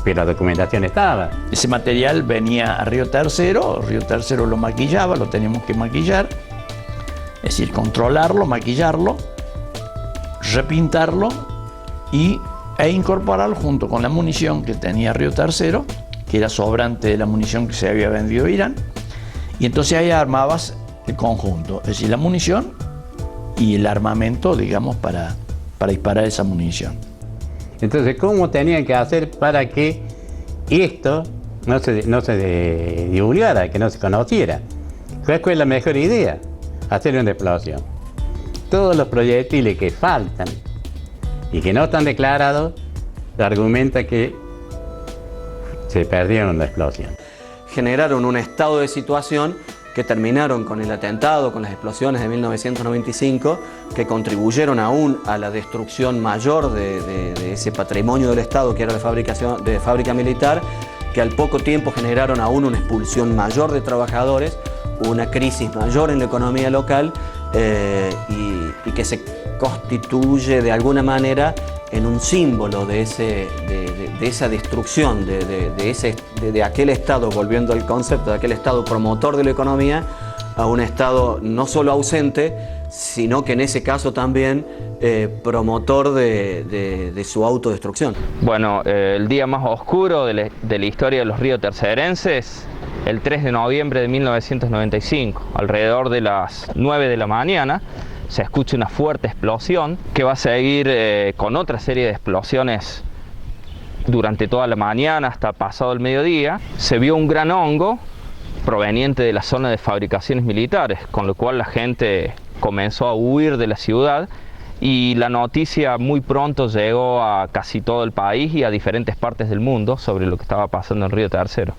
Speaker 10: pero la documentación estaba.
Speaker 4: Ese material venía a Río Tercero lo maquillaba, lo teníamos que maquillar, es decir, controlarlo, maquillarlo, repintarlo e incorporarlo junto con la munición que tenía Río Tercero, que era sobrante de la munición que se había vendido a Irán. Y entonces ahí armabas el conjunto, es decir, la munición y el armamento, digamos, para disparar esa munición.
Speaker 10: Entonces, ¿cómo tenían que hacer para que esto no se divulgara, que no se conociera? ¿Cuál fue la mejor idea? Hacer una explosión. Todos los proyectiles que faltan y que no están declarados, argumenta que se perdieron en la explosión.
Speaker 7: Generaron un estado de situación que terminaron con el atentado, con las explosiones de 1995, que contribuyeron aún a la destrucción mayor de ese patrimonio del Estado que era la fábrica militar, que al poco tiempo generaron aún una expulsión mayor de trabajadores, una crisis mayor en la economía local y que se constituye de alguna manera en un símbolo de esa destrucción de aquel Estado, volviendo al concepto de aquel Estado promotor de la economía, a un Estado no solo ausente, sino que en ese caso también promotor de su autodestrucción.
Speaker 3: Bueno, el día más oscuro de la historia de los riotercerenses, el 3 de noviembre de 1995, alrededor de las 9 de la mañana, se escucha una fuerte explosión que va a seguir con otra serie de explosiones durante toda la mañana hasta pasado el mediodía. Se vio un gran hongo proveniente de la zona de fabricaciones militares, con lo cual la gente comenzó a huir de la ciudad y la noticia muy pronto llegó a casi todo el país y a diferentes partes del mundo sobre lo que estaba pasando en Río Tercero.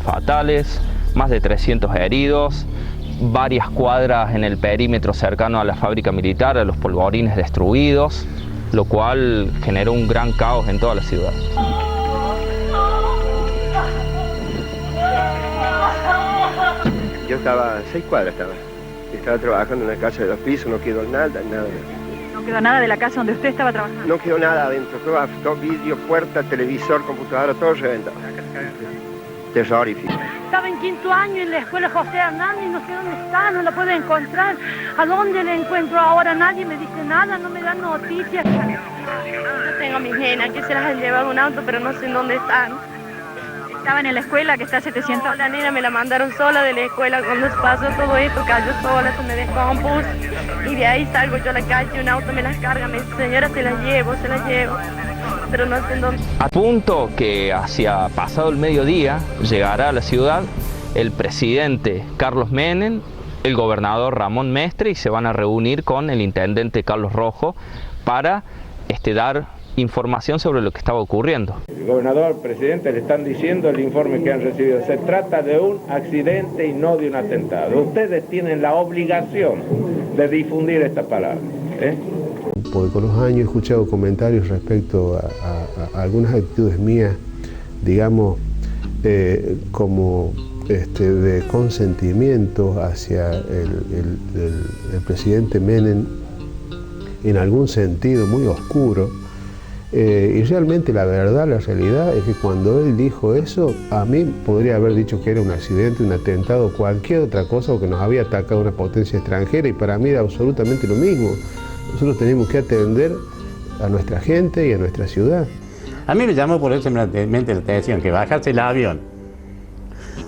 Speaker 3: Fatales, más de 300 heridos, varias cuadras en el perímetro cercano a la fábrica militar, a los polvorines destruidos, lo cual generó un gran caos en toda la ciudad.
Speaker 18: Yo estaba a 6 cuadras, estaba trabajando en una casa de 2 pisos, no quedó nada.
Speaker 19: ¿No quedó nada de la casa donde usted estaba trabajando?
Speaker 18: No quedó nada adentro, todo vidrio, puerta, televisor, computadora, todo reventado. Terrorífico.
Speaker 19: Estaba en 5º año en la escuela José Hernández, no sé dónde está, no la puedo encontrar. ¿A dónde la encuentro ahora? Nadie me dice nada, no me dan noticias. Yo tengo a mis nenas que se las han llevado un auto, pero no sé en dónde están. ¿Estaban en la escuela que está a 700? La nena me la mandaron sola de la escuela cuando pasó todo esto, cayó sola, se me descompuso. Y de ahí salgo yo a la calle, un auto me las carga, me dice, señora, se las llevo. Pero no sé en dónde.
Speaker 3: A punto que hacia pasado el mediodía llegará a la ciudad el presidente Carlos Menem, el gobernador Ramón Mestre, y se van a reunir con el intendente Carlos Rojo para dar información sobre lo que estaba ocurriendo.
Speaker 20: El gobernador, presidente, le están diciendo el informe que han recibido. Se trata de un accidente y no de un atentado. Ustedes tienen la obligación de difundir esta palabra.
Speaker 17: Porque con los años he escuchado comentarios respecto a algunas actitudes mías, digamos, como de consentimiento hacia el presidente Menem, en algún sentido muy oscuro. Y realmente la verdad, la realidad es que cuando él dijo eso, a mí podría haber dicho que era un accidente, un atentado, cualquier otra cosa, o que nos había atacado una potencia extranjera, y para mí era absolutamente lo mismo. Nosotros tenemos que atender a nuestra gente y a nuestra ciudad.
Speaker 10: A mí me llamó por eso la atención que bajarse el avión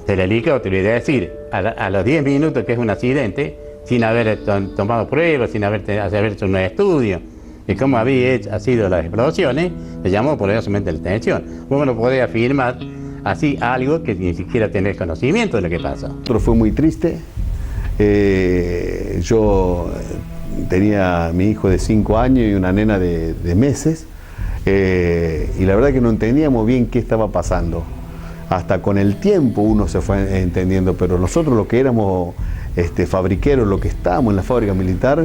Speaker 10: del helicóptero y decir a los 10 minutos que es un accidente, sin haber tomado pruebas, sin haber hecho un estudio de cómo había sido las explosiones, me llamó por eso la atención. Uno no puede afirmar así algo que ni siquiera tener conocimiento de lo que pasa.
Speaker 17: Pero fue muy triste. Yo tenía a mi hijo de 5 años y una nena de meses, y la verdad que no entendíamos bien qué estaba pasando. Hasta con el tiempo uno se fue entendiendo, pero nosotros lo que éramos fabriqueros, lo que estábamos en la fábrica militar,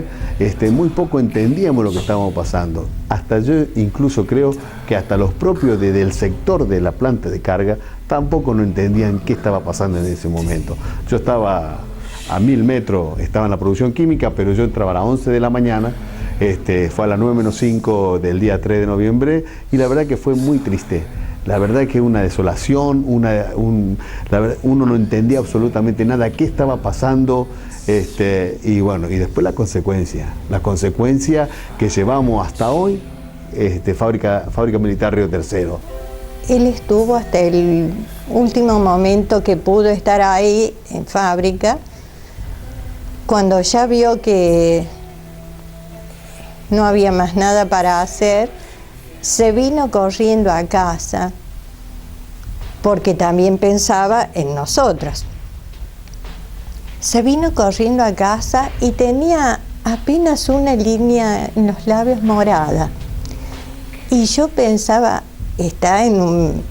Speaker 17: muy poco entendíamos lo que estábamos pasando. Hasta yo incluso creo que hasta los propios del sector de la planta de carga tampoco no entendían qué estaba pasando en ese momento. Yo estaba a 1000 metros, estaba en la producción química, pero yo entraba a las 11 de la mañana, fue a las 9:05 del día 3 de noviembre, y la verdad que fue muy triste. La verdad que una desolación, uno no entendía absolutamente nada, qué estaba pasando, y bueno, y después la consecuencia que llevamos hasta hoy, Fábrica Militar Río Tercero.
Speaker 15: Él estuvo hasta el último momento que pudo estar ahí en fábrica, cuando ya vio que no había más nada para hacer, se vino corriendo a casa, porque también pensaba en nosotros. Se vino corriendo a casa y tenía apenas una línea en los labios morada. Y yo pensaba, está en un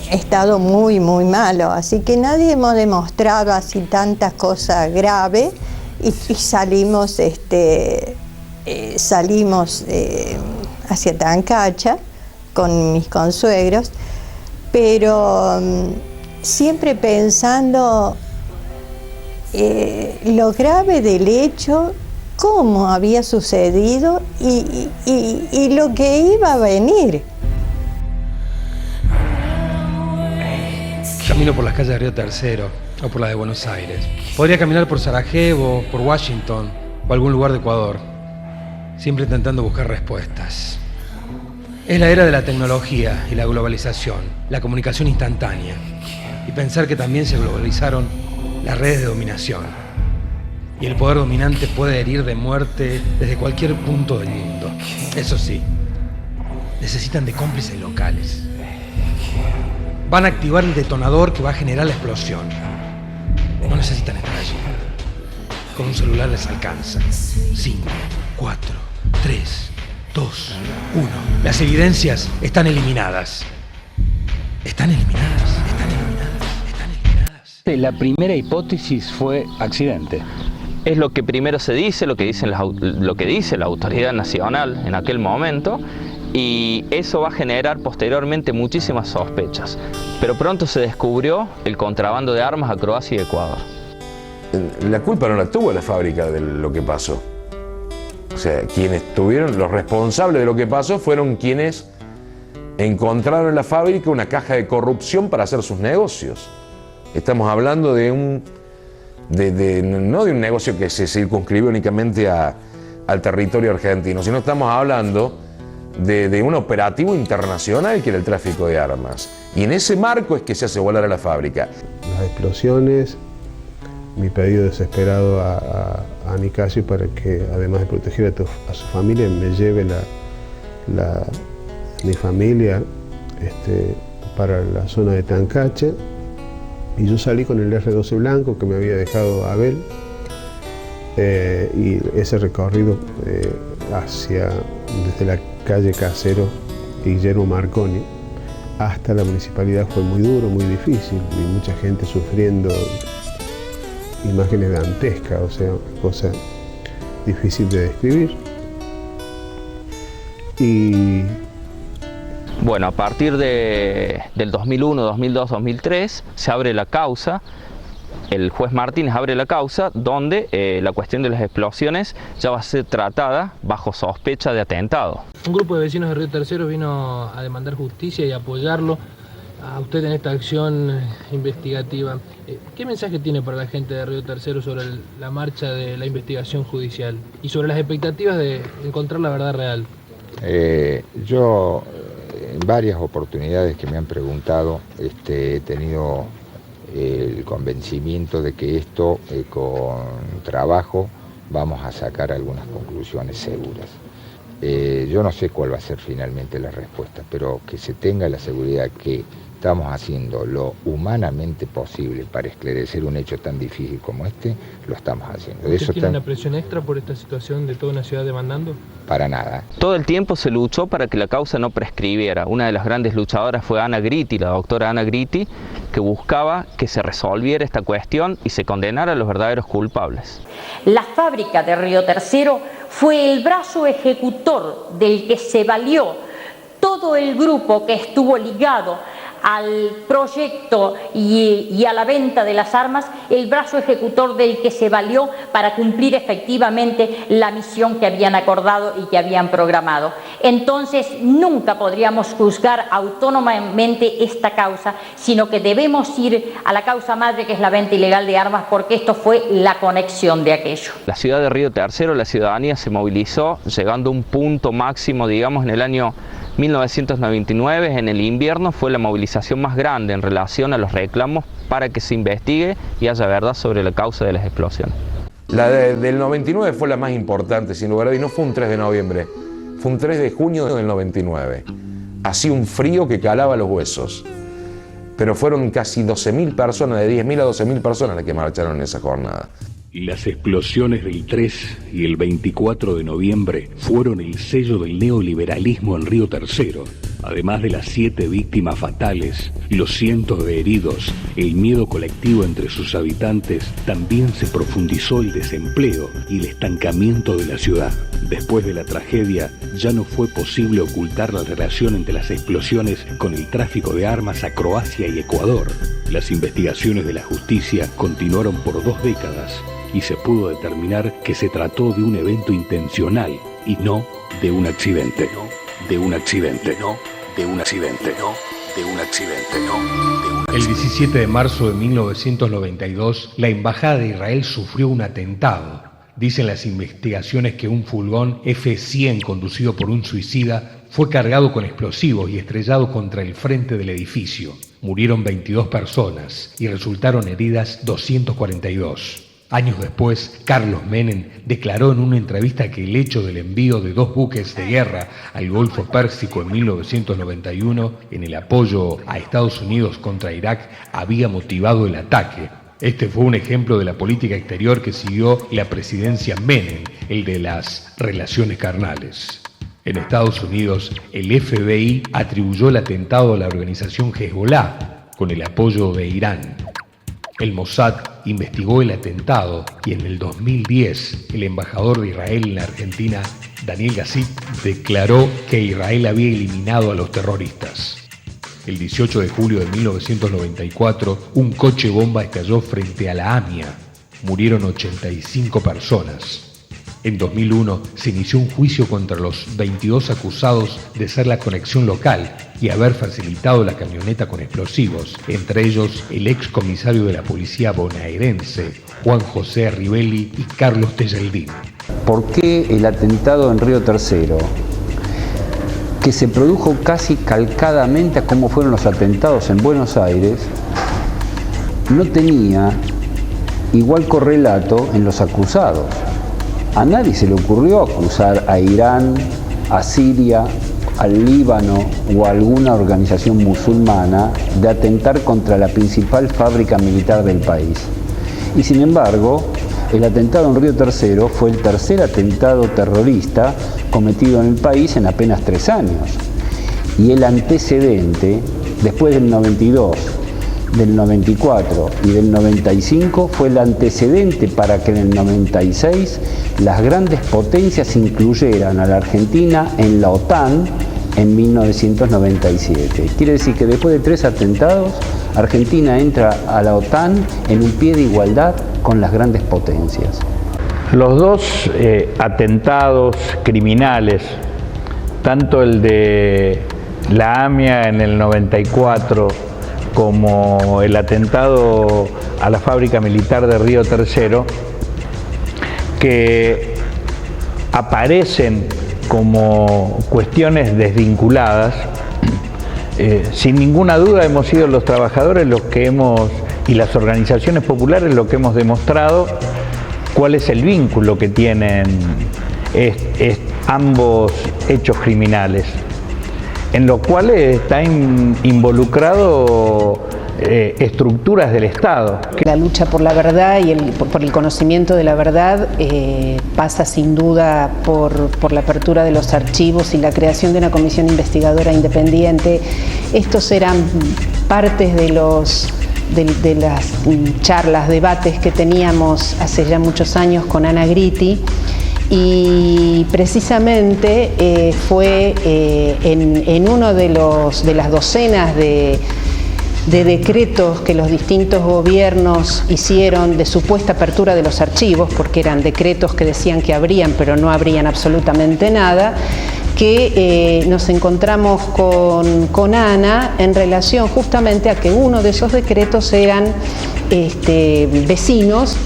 Speaker 15: estado muy, muy malo, así que nadie hemos demostrado así tantas cosas graves y salimos, hacia Tancacha con mis consuegros, pero siempre pensando lo grave del hecho, cómo había sucedido y lo que iba a venir.
Speaker 2: Camino por las calles de Río Tercero o por las de Buenos Aires. Podría caminar por Sarajevo, por Washington o algún lugar de Ecuador, siempre intentando buscar respuestas. Es la era de la tecnología y la globalización, la comunicación instantánea, y pensar que también se globalizaron las redes de dominación. Y el poder dominante puede herir de muerte desde cualquier punto del mundo. Eso sí, necesitan de cómplices locales. Van a activar el detonador que va a generar la explosión. No necesitan estar allí. Con un celular les alcanza. 5, 4, 3, 2, 1. Las evidencias están eliminadas. Están eliminadas.
Speaker 1: La primera hipótesis fue accidente.
Speaker 3: Es lo que primero se dice, lo que dice la autoridad nacional en aquel momento, y eso va a generar posteriormente muchísimas sospechas. Pero pronto se descubrió el contrabando de armas a Croacia y Ecuador.
Speaker 9: La culpa no la tuvo la fábrica de lo que pasó. O sea, los responsables de lo que pasó fueron quienes encontraron en la fábrica una caja de corrupción para hacer sus negocios. Estamos hablando no de un negocio que se circunscribió únicamente al territorio argentino, sino estamos hablando de un operativo internacional que era el tráfico de armas. Y en ese marco es que se hace volar a la fábrica.
Speaker 8: Las explosiones, mi pedido desesperado a Nicasio para que, además de proteger a su familia, me lleve mi familia para la zona de Tancacha. Y yo salí con el R12 blanco que me había dejado Abel, y ese recorrido desde la calle Casero y Guillermo Marconi hasta la municipalidad fue muy duro, muy difícil, y mucha gente sufriendo imágenes dantescas, o sea, cosa difícil de describir. Y
Speaker 3: bueno, a partir del 2001, 2002, 2003 se abre la causa, el juez Martínez abre la causa donde la cuestión de las explosiones ya va a ser tratada bajo sospecha de atentado.
Speaker 21: Un grupo de vecinos de Río Tercero vino a demandar justicia y apoyarlo a usted en esta acción investigativa. ¿Qué mensaje tiene para la gente de Río Tercero sobre la marcha de la investigación judicial y sobre las expectativas de encontrar la verdad real?
Speaker 22: Yo en varias oportunidades que me han preguntado he tenido el convencimiento de que esto con trabajo vamos a sacar algunas conclusiones seguras. Yo no sé cuál va a ser finalmente la respuesta, pero que se tenga la seguridad que estamos haciendo lo humanamente posible para esclarecer un hecho tan difícil como este, lo estamos haciendo.
Speaker 21: ¿Usted tiene una presión extra por esta situación de toda una ciudad demandando?
Speaker 22: Para nada.
Speaker 3: Todo el tiempo se luchó para que la causa no prescribiera. Una de las grandes luchadoras fue Ana Gritti, la doctora Ana Gritti, que buscaba que se resolviera esta cuestión y se condenara a los verdaderos culpables.
Speaker 23: La fábrica de Río Tercero fue el brazo ejecutor del que se valió todo el grupo que estuvo ligado al proyecto y a la venta de las armas, el brazo ejecutor del que se valió para cumplir efectivamente la misión que habían acordado y que habían programado. Entonces nunca podríamos juzgar autónomamente esta causa, sino que debemos ir a la causa madre, que es la venta ilegal de armas, porque esto fue la conexión de aquello.
Speaker 3: La ciudad de Río Tercero, la ciudadanía se movilizó llegando a un punto máximo, digamos, en el año 1999, en el invierno, fue la movilización más grande en relación a los reclamos para que se investigue y haya verdad sobre la causa de las explosiones.
Speaker 9: La del 99 fue la más importante, sin lugar a dudas, y no fue un 3 de noviembre, fue un 3 de junio del 99. Hacía un frío que calaba los huesos, pero fueron casi 12.000 personas, de 10.000 a 12.000 personas las que marcharon en esa jornada.
Speaker 1: Las explosiones del 3 y el 24 de noviembre fueron el sello del neoliberalismo en Río Tercero. Además de las 7 víctimas fatales, los cientos de heridos, el miedo colectivo entre sus habitantes, también se profundizó el desempleo y el estancamiento de la ciudad. Después de la tragedia, ya no fue posible ocultar la relación entre las explosiones con el tráfico de armas a Croacia y Ecuador. Las investigaciones de la justicia continuaron por 2 décadas y se pudo determinar que se trató de un evento intencional y no de un accidente. De un accidente, no, de un accidente, no, de un accidente, no, de un accidente. El 17 de marzo de 1992, la Embajada de Israel sufrió un atentado. Dicen las investigaciones que un furgón F-100 conducido por un suicida fue cargado con explosivos y estrellado contra el frente del edificio. Murieron 22 personas y resultaron heridas 242. Años después, Carlos Menem declaró en una entrevista que el hecho del envío de 2 buques de guerra al Golfo Pérsico en 1991 en el apoyo a Estados Unidos contra Irak había motivado el ataque. Este fue un ejemplo de la política exterior que siguió la presidencia Menem, el de las relaciones carnales. En Estados Unidos, el FBI atribuyó el atentado a la organización Hezbollah con el apoyo de Irán. El Mossad investigó el atentado y en el 2010 el embajador de Israel en la Argentina, Daniel Gassit, declaró que Israel había eliminado a los terroristas. El 18 de julio de 1994, un coche bomba estalló frente a la AMIA. Murieron 85 personas. En 2001 se inició un juicio contra los 22 acusados de ser la conexión local y haber facilitado la camioneta con explosivos, entre ellos el ex comisario de la policía bonaerense, Juan José Rivelli y Carlos Tejeldín.
Speaker 6: ¿Por qué el atentado en Río Tercero, que se produjo casi calcadamente a cómo fueron los atentados en Buenos Aires, no tenía igual correlato en los acusados? A nadie se le ocurrió acusar a Irán, a Siria, al Líbano o a alguna organización musulmana de atentar contra la principal fábrica militar del país. Y sin embargo, el atentado en Río Tercero fue el tercer atentado terrorista cometido en el país en apenas 3 años. Y el antecedente, después del 92, del 94 y del 95, fue el antecedente para que en el 96 las grandes potencias incluyeran a la Argentina en la OTAN en 1997. Quiere decir que después de 3 atentados, Argentina entra a la OTAN en un pie de igualdad con las grandes potencias.
Speaker 16: Los 2 atentados criminales, tanto el de la AMIA en el 94 como el atentado a la fábrica militar de Río Tercero, que aparecen como cuestiones desvinculadas, sin ninguna duda hemos sido los trabajadores los que y las organizaciones populares los que hemos demostrado cuál es el vínculo que tienen ambos hechos criminales, en lo cual está involucrado estructuras del Estado.
Speaker 12: La lucha por la verdad y por el conocimiento de la verdad pasa sin duda por la apertura de los archivos y la creación de una comisión investigadora independiente. Estos eran partes de las charlas, debates que teníamos hace ya muchos años con Ana Gritti. Y precisamente fue en uno de las docenas de decretos que los distintos gobiernos hicieron de supuesta apertura de los archivos, porque eran decretos que decían que abrían, pero no abrían absolutamente nada, que nos encontramos con Ana en relación justamente a que uno de esos decretos eran vecinos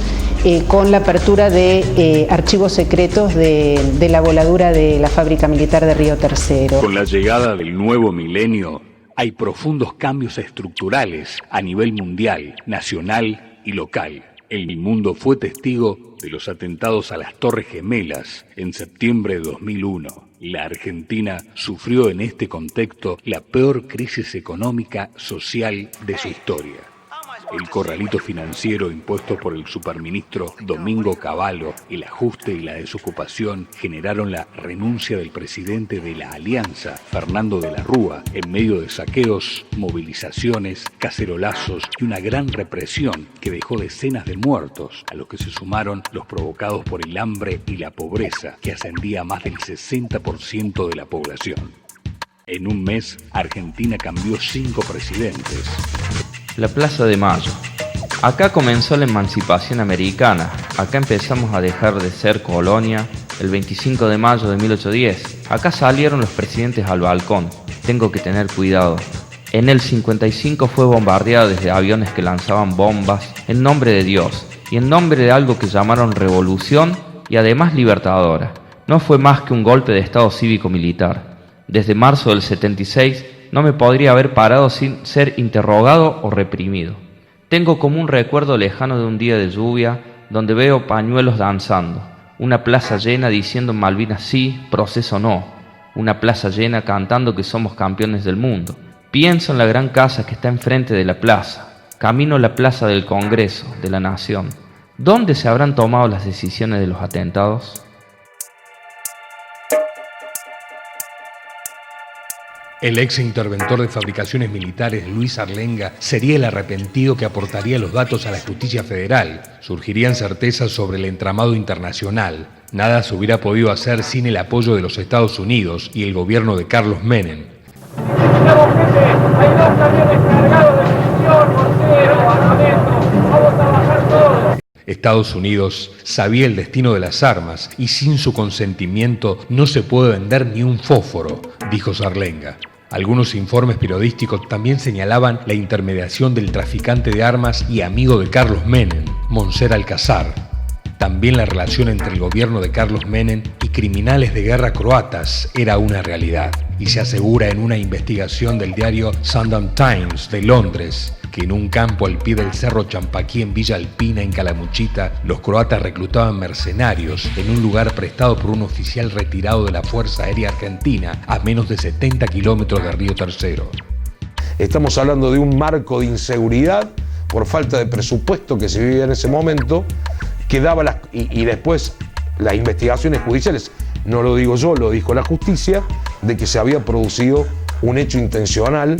Speaker 12: con la apertura de archivos secretos de la voladura de la fábrica militar de Río Tercero.
Speaker 1: Con la llegada del nuevo milenio, hay profundos cambios estructurales a nivel mundial, nacional y local. El mundo fue testigo de los atentados a las Torres Gemelas en septiembre de 2001. La Argentina sufrió en este contexto la peor crisis económica social de su historia. El corralito financiero impuesto por el superministro Domingo Cavallo, el ajuste y la desocupación generaron la renuncia del presidente de la Alianza, Fernando de la Rúa, en medio de saqueos, movilizaciones, cacerolazos y una gran represión que dejó decenas de muertos, a los que se sumaron los provocados por el hambre y la pobreza, que ascendía a más del 60% de la población. En un mes, Argentina cambió 5 presidentes.
Speaker 3: La Plaza de Mayo. Acá comenzó la emancipación americana. Acá empezamos a dejar de ser colonia el 25 de mayo de 1810. Acá salieron los presidentes al balcón. Tengo que tener cuidado. En el 55 fue bombardeada desde aviones que lanzaban bombas en nombre de Dios y en nombre de algo que llamaron revolución y además libertadora. No fue más que un golpe de estado cívico-militar. Desde marzo del 76 no me podría haber parado sin ser interrogado o reprimido. Tengo como un recuerdo lejano de un día de lluvia donde veo pañuelos danzando, una plaza llena diciendo Malvinas sí, proceso no, una plaza llena cantando que somos campeones del mundo. Pienso en la gran casa que está enfrente de la plaza, camino a la plaza del Congreso, de la Nación. ¿Dónde se habrán tomado las decisiones de los atentados?
Speaker 1: El ex interventor de fabricaciones militares Luis Arlenga sería el arrepentido que aportaría los datos a la justicia federal. Surgirían certezas sobre el entramado internacional. Nada se hubiera podido hacer sin el apoyo de los Estados Unidos y el gobierno de Carlos Menem.
Speaker 11: Hay 2 camiones cargados de munición, mortero, armamento. Vamos a bajar todo.
Speaker 1: Estados Unidos sabía el destino de las armas y sin su consentimiento no se puede vender ni un fósforo, dijo Sarlenga. Algunos informes periodísticos también señalaban la intermediación del traficante de armas y amigo de Carlos Menem, Monser Alcázar. También la relación entre el gobierno de Carlos Menem y criminales de guerra croatas era una realidad, y se asegura en una investigación del diario Sunday Times de Londres que en un campo al pie del Cerro Champaquí en Villa Alpina, en Calamuchita, los croatas reclutaban mercenarios en un lugar prestado por un oficial retirado de la Fuerza Aérea Argentina a menos de 70 kilómetros de Río Tercero.
Speaker 9: Estamos hablando de un marco de inseguridad por falta de presupuesto que se vivía en ese momento, que daba y después las investigaciones judiciales, no lo digo yo, lo dijo la justicia, de que se había producido un hecho intencional,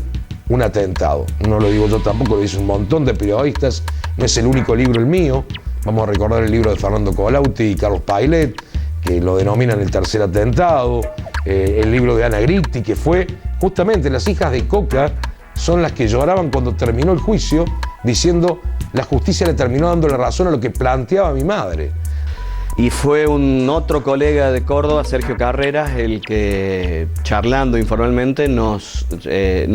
Speaker 9: un atentado. No lo digo yo tampoco, lo dice un montón de periodistas, no es el único libro el mío. Vamos a recordar el libro de Fernando Colautti y Carlos Pailet, que lo denominan el tercer atentado, el libro de Ana Gritti, que fue justamente las hijas de Coca, son las que lloraban cuando terminó el juicio, diciendo la justicia le terminó dando la razón a lo que planteaba mi madre.
Speaker 7: Y fue un otro colega de Córdoba, Sergio Carreras, el que, charlando informalmente, nos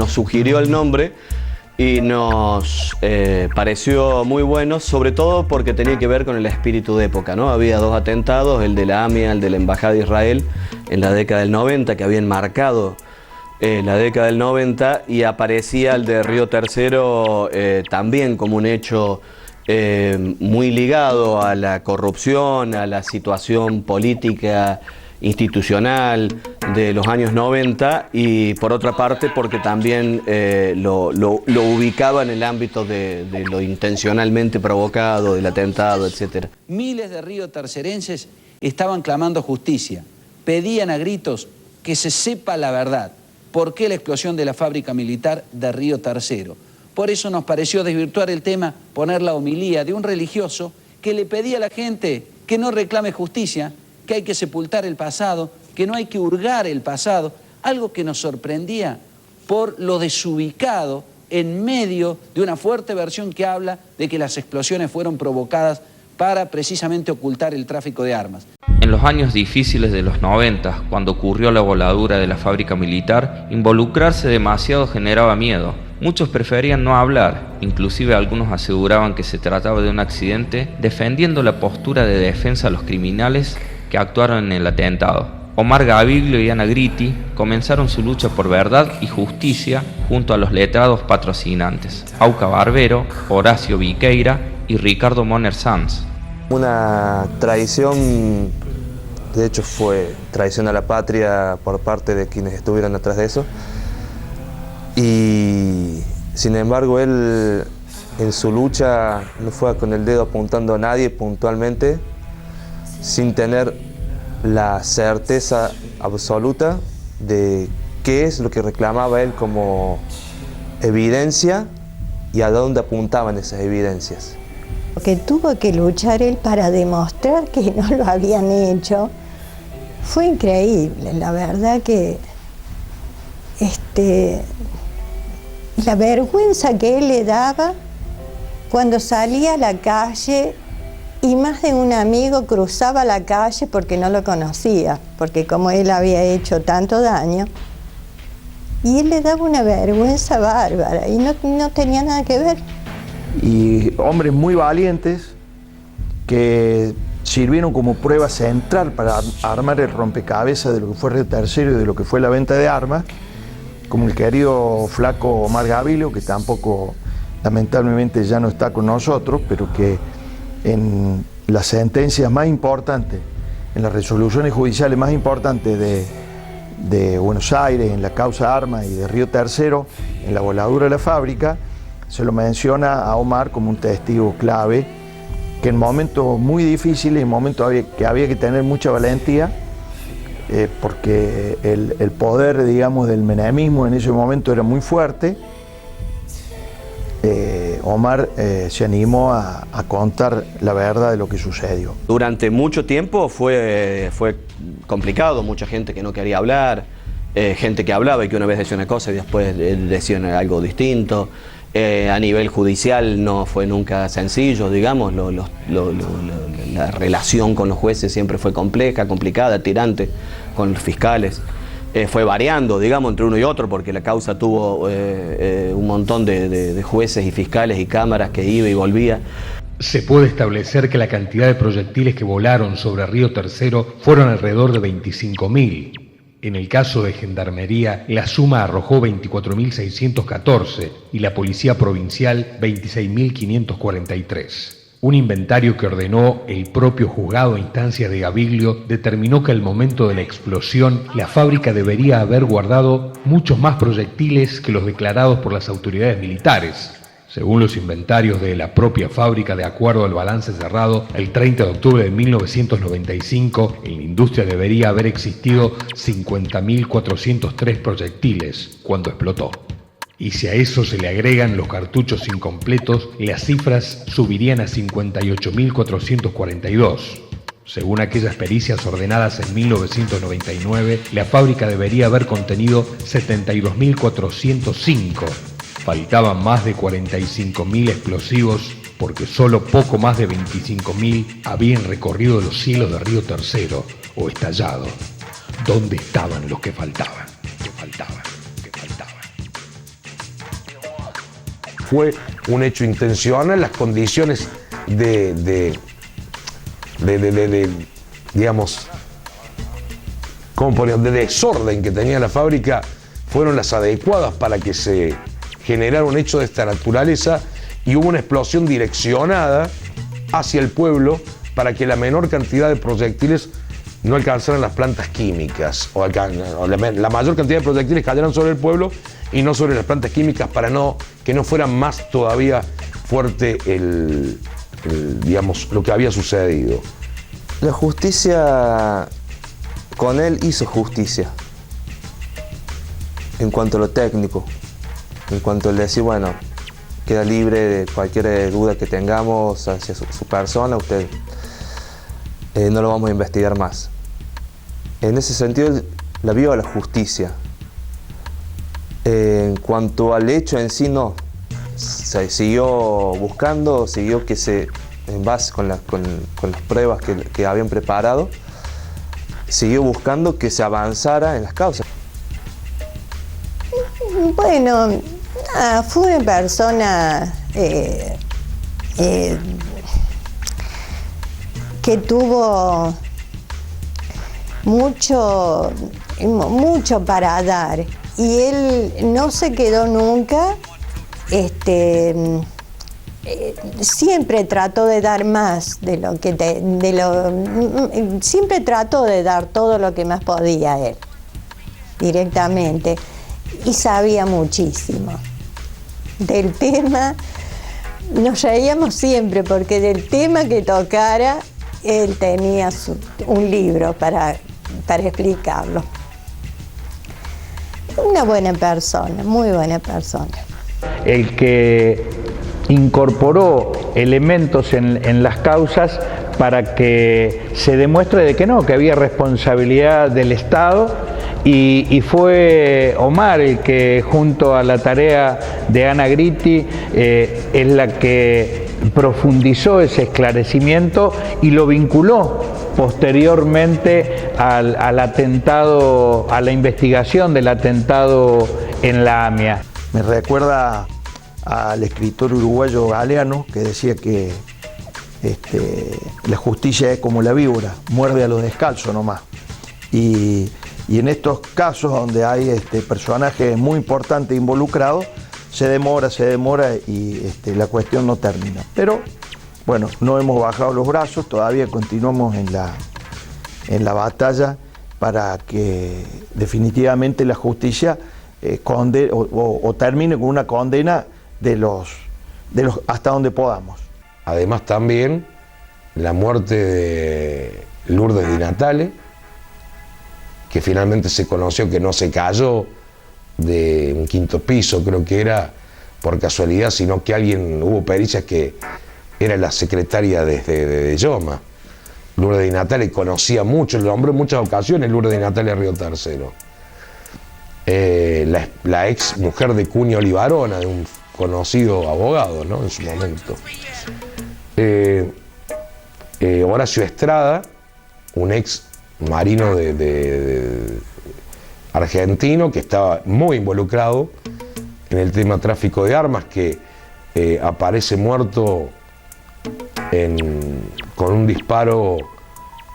Speaker 7: sugirió el nombre y nos pareció muy bueno, sobre todo porque tenía que ver con el espíritu de época, ¿no? Había 2 atentados, el de la AMIA, el de la Embajada de Israel, en la década del 90, que habían marcado la década del 90, y aparecía el de Río Tercero también como un hecho muy ligado a la corrupción, a la situación política institucional de los años 90, y por otra parte porque también lo ubicaba en el ámbito de lo intencionalmente provocado, del atentado, etc.
Speaker 13: Miles de riotercerenses estaban clamando justicia, pedían a gritos que se sepa la verdad. ¿Por qué la explosión de la fábrica militar de Río Tercero? Por eso nos pareció desvirtuar el tema, poner la homilía de un religioso que le pedía a la gente que no reclame justicia, que hay que sepultar el pasado, que no hay que hurgar el pasado, algo que nos sorprendía por lo desubicado en medio de una fuerte versión que habla de que las explosiones fueron provocadas para precisamente ocultar el tráfico de armas.
Speaker 3: En los años difíciles de los 90, cuando ocurrió la voladura de la fábrica militar, involucrarse demasiado generaba miedo. Muchos preferían no hablar, inclusive algunos aseguraban que se trataba de un accidente, defendiendo la postura de defensa a los criminales que actuaron en el atentado. Omar Gaviglio y Ana Gritti comenzaron su lucha por verdad y justicia junto a los letrados patrocinantes, Auca Barbero, Horacio Viqueira y Ricardo Moner Sanz.
Speaker 4: Una traición, de hecho fue traición a la patria por parte de quienes estuvieron atrás de eso. Y sin embargo él en su lucha no fue con el dedo apuntando a nadie puntualmente, sin tener la certeza absoluta de qué es lo que reclamaba él como evidencia y a dónde apuntaban esas evidencias.
Speaker 15: Lo que tuvo que luchar él para demostrar que no lo habían hecho fue increíble. La verdad que la vergüenza que él le daba cuando salía a la calle y más de un amigo cruzaba la calle porque no lo conocía, porque como él había hecho tanto daño, y él le daba una vergüenza bárbara y no tenía nada que ver.
Speaker 5: Y hombres muy valientes que sirvieron como prueba central para armar el rompecabezas de lo que fue Río Tercero y de lo que fue la venta de armas, como el querido flaco Omar Gaviglio, que tampoco lamentablemente ya no está con nosotros, pero que en las sentencias más importantes, en las resoluciones judiciales más importantes de Buenos Aires, en la causa Armas y de Río Tercero, en la voladura de la fábrica, se lo menciona a Omar como un testigo clave, que en momentos muy difíciles, en momentos que había que tener mucha valentía, porque el poder, digamos, del menemismo en ese momento era muy fuerte. Omar se animó a contar la verdad de lo que sucedió.
Speaker 7: Durante mucho tiempo fue complicado, mucha gente que no quería hablar, gente que hablaba y que una vez decía una cosa y después decía algo distinto. A nivel judicial no fue nunca sencillo, digamos, la relación con los jueces siempre fue compleja, complicada, tirante con los fiscales. Fue variando, digamos, entre uno y otro, porque la causa tuvo un montón de jueces y fiscales y cámaras que iba y volvía.
Speaker 1: Se puede establecer que la cantidad de proyectiles que volaron sobre Río Tercero fueron alrededor de 25.000. En el caso de Gendarmería, la suma arrojó 24.614 y la Policía Provincial 26.543. Un inventario que ordenó el propio juzgado a instancias de Gaviglio determinó que al momento de la explosión la fábrica debería haber guardado muchos más proyectiles que los declarados por las autoridades militares. Según los inventarios de la propia fábrica, de acuerdo al balance cerrado el 30 de octubre de 1995, en la industria debería haber existido 50.403 proyectiles cuando explotó. Y si a eso se le agregan los cartuchos incompletos, las cifras subirían a 58.442. Según aquellas pericias ordenadas en 1999, la fábrica debería haber contenido 72.405. Faltaban más de 45.000 explosivos porque solo poco más de 25.000 habían recorrido los cielos de Río Tercero o estallado. ¿Dónde estaban los que faltaban?
Speaker 9: Fue un hecho intencional, las condiciones digamos, ¿cómo podríamos? De desorden que tenía la fábrica fueron las adecuadas para que se generara un hecho de esta naturaleza, y hubo una explosión direccionada hacia el pueblo para que la menor cantidad de proyectiles no alcanzaran las plantas químicas, o la mayor cantidad de proyectiles cayeran sobre el pueblo y no sobre las plantas químicas, para que no fuera más todavía fuerte digamos, lo que había sucedido.
Speaker 4: La justicia, con él hizo justicia en cuanto a lo técnico, en cuanto al decir, bueno, queda libre de cualquier duda que tengamos hacia su persona, usted no lo vamos a investigar más. En ese sentido, la vio a la justicia. En cuanto al hecho en sí, no. Se siguió buscando, siguió que en base con las pruebas que habían preparado, siguió buscando que se avanzara en las causas.
Speaker 15: Bueno, Fue una persona que tuvo mucho para dar, y él no se quedó nunca, siempre trató de dar más de lo que siempre trató de dar todo lo que más podía él, directamente, y sabía muchísimo del tema. Nos reíamos siempre porque del tema que tocara él tenía un libro para explicarlo. Una buena persona, muy buena persona.
Speaker 5: El que incorporó elementos en las causas para que se demuestre de que no, que había responsabilidad del Estado, y fue Omar el que, junto a la tarea de Ana Gritti, es la que profundizó ese esclarecimiento y lo vinculó posteriormente al atentado, a la investigación del atentado en la AMIA. Me recuerda al escritor uruguayo Galeano, que decía que la justicia es como la víbora, muerde a los descalzos nomás. Y en estos casos donde hay personajes muy importantes involucrados, se demora y la cuestión no termina. Pero bueno, no hemos bajado los brazos, todavía continuamos en la batalla para que definitivamente la justicia termine con una condena de los hasta donde podamos.
Speaker 9: Además también la muerte de Lourdes Di Natale, que finalmente se conoció que no se cayó de un quinto piso, creo que era por casualidad, sino que hubo pericias que era la secretaria de Yoma. Lourdes Di Natale conocía mucho, lo nombró en muchas ocasiones Lourdes Di Natale a Río Tercero. La ex mujer de Cunio Olivarona, de un conocido abogado, ¿no?, en su momento. Horacio Estrada, un ex marino de argentino que estaba muy involucrado en el tema tráfico de armas, que aparece muerto con un disparo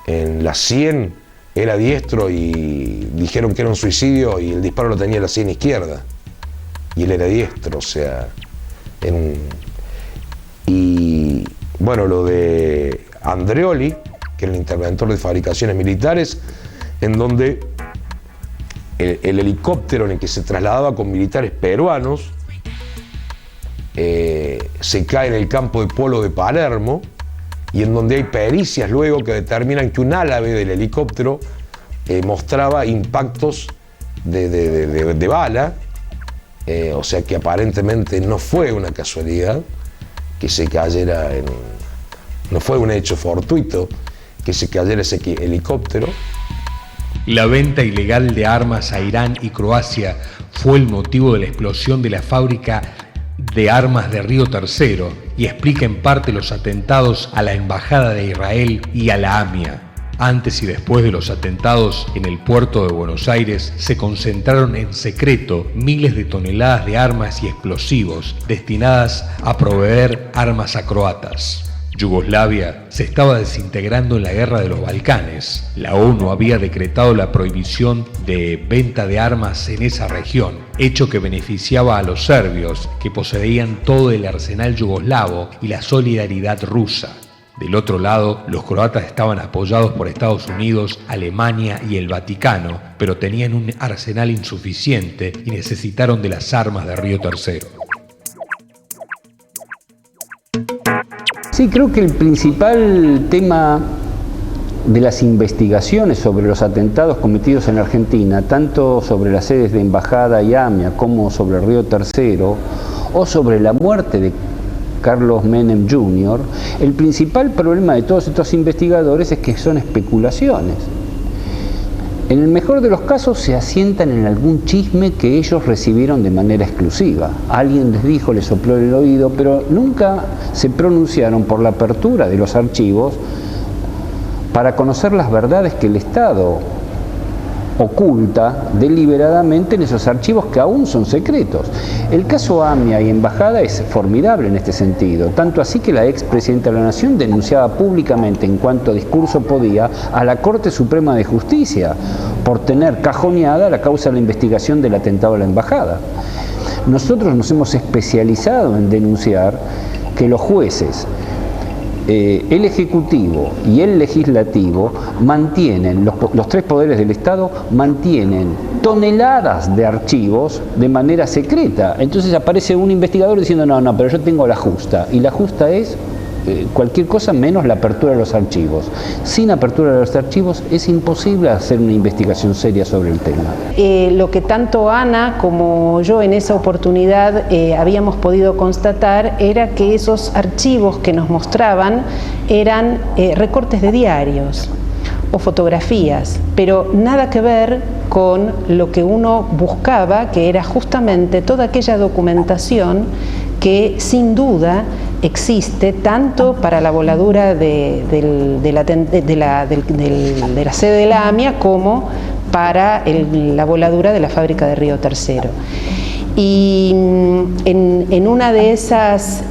Speaker 9: en la sien, era diestro y dijeron que era un suicidio y el disparo lo tenía en la sien izquierda y él era diestro, o sea, y bueno, lo de Andreoli, que era el interventor de fabricaciones militares, en donde el helicóptero en el que se trasladaba con militares peruanos se cae en el campo de polo de Palermo, y en donde hay pericias luego que determinan que un álave del helicóptero mostraba impactos de bala, o sea que aparentemente no fue una casualidad que se cayera, no fue un hecho fortuito que se cayera ese helicóptero.
Speaker 1: La venta ilegal de armas a Irán y Croacia fue el motivo de la explosión de la fábrica de armas de Río Tercero y explica en parte los atentados a la Embajada de Israel y a la AMIA. Antes y después de los atentados en el puerto de Buenos Aires se concentraron en secreto miles de toneladas de armas y explosivos destinadas a proveer armas a croatas. Yugoslavia se estaba desintegrando en la guerra de los Balcanes. La ONU había decretado la prohibición de venta de armas en esa región, hecho que beneficiaba a los serbios, que poseían todo el arsenal yugoslavo y la solidaridad rusa. Del otro lado, los croatas estaban apoyados por Estados Unidos, Alemania y el Vaticano, pero tenían un arsenal insuficiente y necesitaron de las armas de Río Tercero.
Speaker 6: Sí, creo que el principal tema de las investigaciones sobre los atentados cometidos en Argentina, tanto sobre las sedes de Embajada y AMIA como sobre Río Tercero o sobre la muerte de Carlos Menem Jr., el principal problema de todos estos investigadores es que son especulaciones. En el mejor de los casos se asientan en algún chisme que ellos recibieron de manera exclusiva. Alguien les dijo, les sopló en el oído, pero nunca se pronunciaron por la apertura de los archivos para conocer las verdades que el Estado oculta deliberadamente en esos archivos que aún son secretos. El caso AMIA y Embajada es formidable en este sentido, tanto así que la expresidenta de la Nación denunciaba públicamente en cuanto discurso podía a la Corte Suprema de Justicia por tener cajoneada la causa de la investigación del atentado a la Embajada. Nosotros nos hemos especializado en denunciar que los jueces, el Ejecutivo y el Legislativo mantienen, los tres poderes del Estado mantienen toneladas de archivos de manera secreta. Entonces aparece un investigador diciendo no, pero yo tengo la justa, y la justa es cualquier cosa menos la apertura de los archivos. Sin apertura de los archivos es imposible hacer una investigación seria sobre el tema.
Speaker 12: Lo que tanto Ana como yo en esa oportunidad habíamos podido constatar era que esos archivos que nos mostraban eran recortes de diarios o fotografías, pero nada que ver con lo que uno buscaba, que era justamente toda aquella documentación que sin duda existe tanto para la voladura de la sede de la AMIA como para la voladura de la fábrica de Río Tercero. Y en una de esas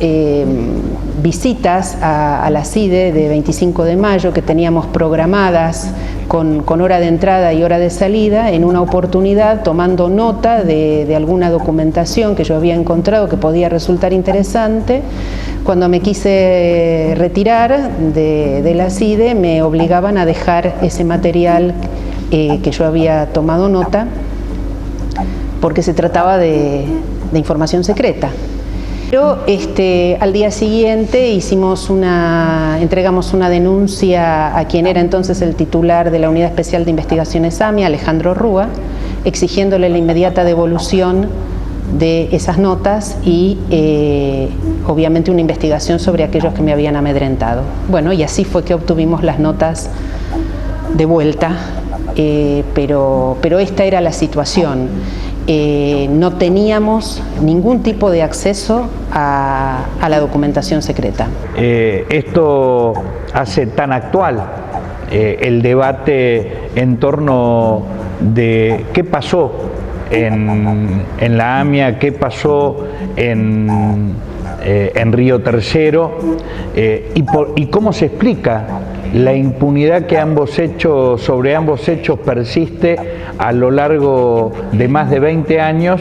Speaker 12: visitas a la CIDE de 25 de mayo que teníamos programadas con hora de entrada y hora de salida, en una oportunidad tomando nota de alguna documentación que yo había encontrado que podía resultar interesante, cuando me quise retirar de la CIDE me obligaban a dejar ese material que yo había tomado nota porque se trataba de información secreta. Pero al día siguiente entregamos una denuncia a quien era entonces el titular de la Unidad Especial de Investigaciones AMIA, Alejandro Rúa, exigiéndole la inmediata devolución de esas notas y obviamente una investigación sobre aquellos que me habían amedrentado. Bueno, y así fue que obtuvimos las notas de vuelta, pero esta era la situación. No teníamos ningún tipo de acceso a la documentación secreta.
Speaker 5: Esto hace tan actual el debate en torno de qué pasó en la AMIA, qué pasó en Río Tercero y cómo se explica la impunidad que sobre ambos hechos persiste a lo largo de más de 20 años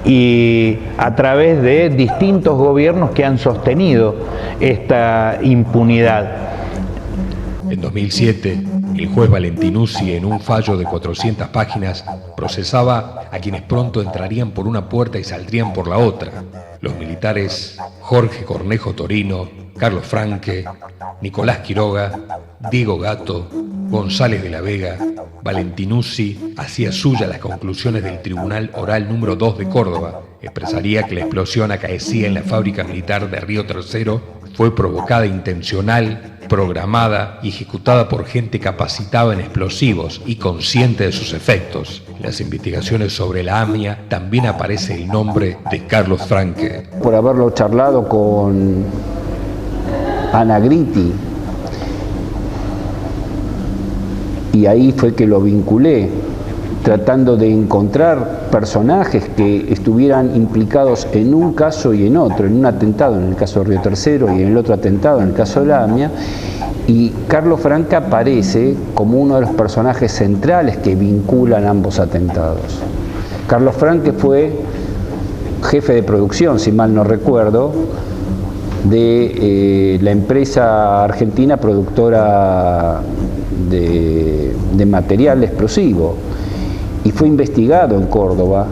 Speaker 5: y a través de distintos gobiernos que han sostenido esta impunidad.
Speaker 1: En 2007, el juez Valentinuzzi, en un fallo de 400 páginas, procesaba a quienes pronto entrarían por una puerta y saldrían por la otra. Los militares Jorge Cornejo Torino, Carlos Franque, Nicolás Quiroga, Diego Gatto, González de la Vega. Valentinuzzi hacía suya las conclusiones del Tribunal Oral número 2 de Córdoba. Expresaría que la explosión acaecida en la fábrica militar de Río Tercero fue provocada intencional, programada y ejecutada por gente capacitada en explosivos y consciente de sus efectos. En las investigaciones sobre la AMIA también aparece el nombre de Carlos Franque.
Speaker 6: Por haberlo charlado con Ana Gritti, y ahí fue que lo vinculé, tratando de encontrar personajes que estuvieran implicados en un caso y en otro, en un atentado en el caso de Río Tercero y en el otro atentado en el caso de la AMIA, y Carlos Franque aparece como uno de los personajes centrales que vinculan ambos atentados. Carlos Franque fue jefe de producción, si mal no recuerdo, de la empresa argentina productora de material explosivo, y fue investigado en Córdoba,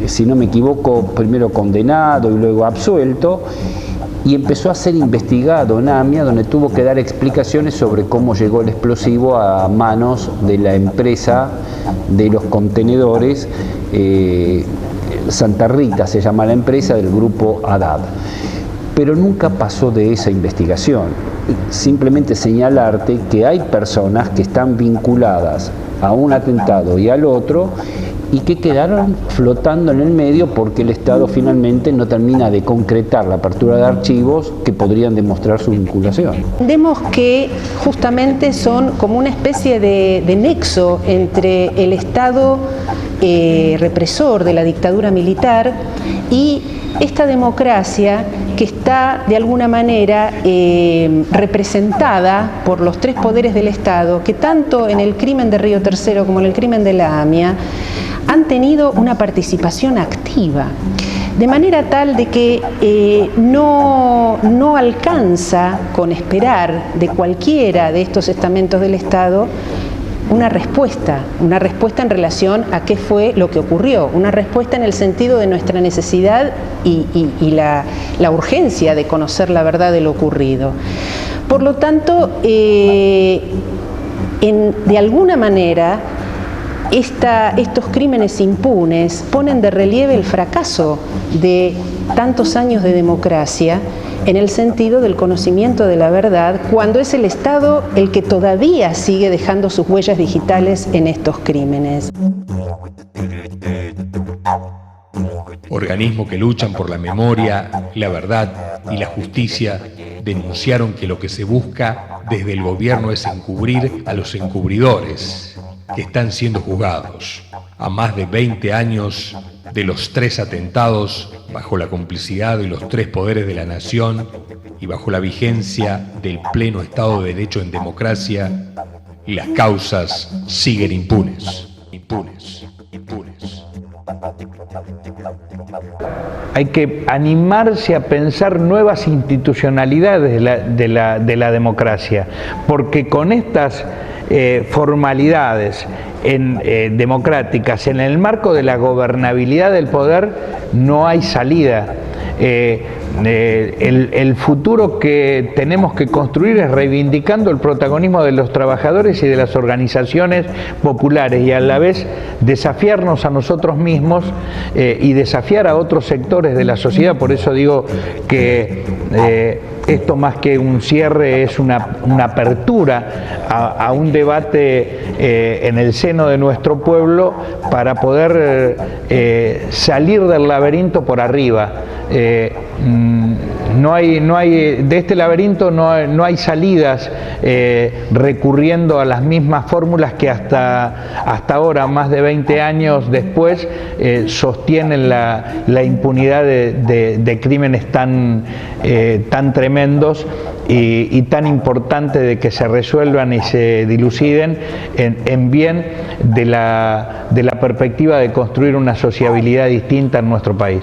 Speaker 6: si no me equivoco, primero condenado y luego absuelto, y empezó a ser investigado en AMIA, donde tuvo que dar explicaciones sobre cómo llegó el explosivo a manos de la empresa de los contenedores, Santa Rita se llama la empresa, del grupo ADAB. Pero nunca pasó de esa investigación. Simplemente señalarte que hay personas que están vinculadas a un atentado y al otro, y que quedaron flotando en el medio porque el Estado finalmente no termina de concretar la apertura de archivos que podrían demostrar su vinculación.
Speaker 12: Entendemos que justamente son como una especie de nexo entre el Estado represor de la dictadura militar y esta democracia que está de alguna manera representada por los tres poderes del Estado, que tanto en el crimen de Río Tercero como en el crimen de la AMIA han tenido una participación activa, de manera tal de que no alcanza con esperar de cualquiera de estos estamentos del Estado una respuesta en relación a qué fue lo que ocurrió, una respuesta en el sentido de nuestra necesidad y la urgencia de conocer la verdad de lo ocurrido. Por lo tanto, de alguna manera, estos crímenes impunes ponen de relieve el fracaso de tantos años de democracia en el sentido del conocimiento de la verdad, cuando es el Estado el que todavía sigue dejando sus huellas digitales en estos crímenes.
Speaker 1: Organismos que luchan por la memoria, la verdad y la justicia denunciaron que lo que se busca desde el gobierno es encubrir a los encubridores que están siendo juzgados. A más de 20 años de los 3 atentados, bajo la complicidad de los 3 poderes de la nación y bajo la vigencia del pleno Estado de Derecho en democracia, las causas siguen impunes.
Speaker 14: Hay que animarse a pensar nuevas institucionalidades de la democracia, porque con estas formalidades democráticas, en el marco de la gobernabilidad del poder, no hay salida. El futuro que tenemos que construir es reivindicando el protagonismo de los trabajadores y de las organizaciones populares, y a la vez desafiarnos a nosotros mismos y desafiar a otros sectores de la sociedad. Por eso digo que esto, más que un cierre, es una apertura a un debate en el seno de nuestro pueblo para poder salir del laberinto por arriba. De este laberinto no hay salidas recurriendo a las mismas fórmulas que hasta ahora, más de 20 años después, sostienen la impunidad de crímenes tan tremendos y tan importante de que se resuelvan y se diluciden en bien de la perspectiva de construir una sociabilidad distinta en nuestro país.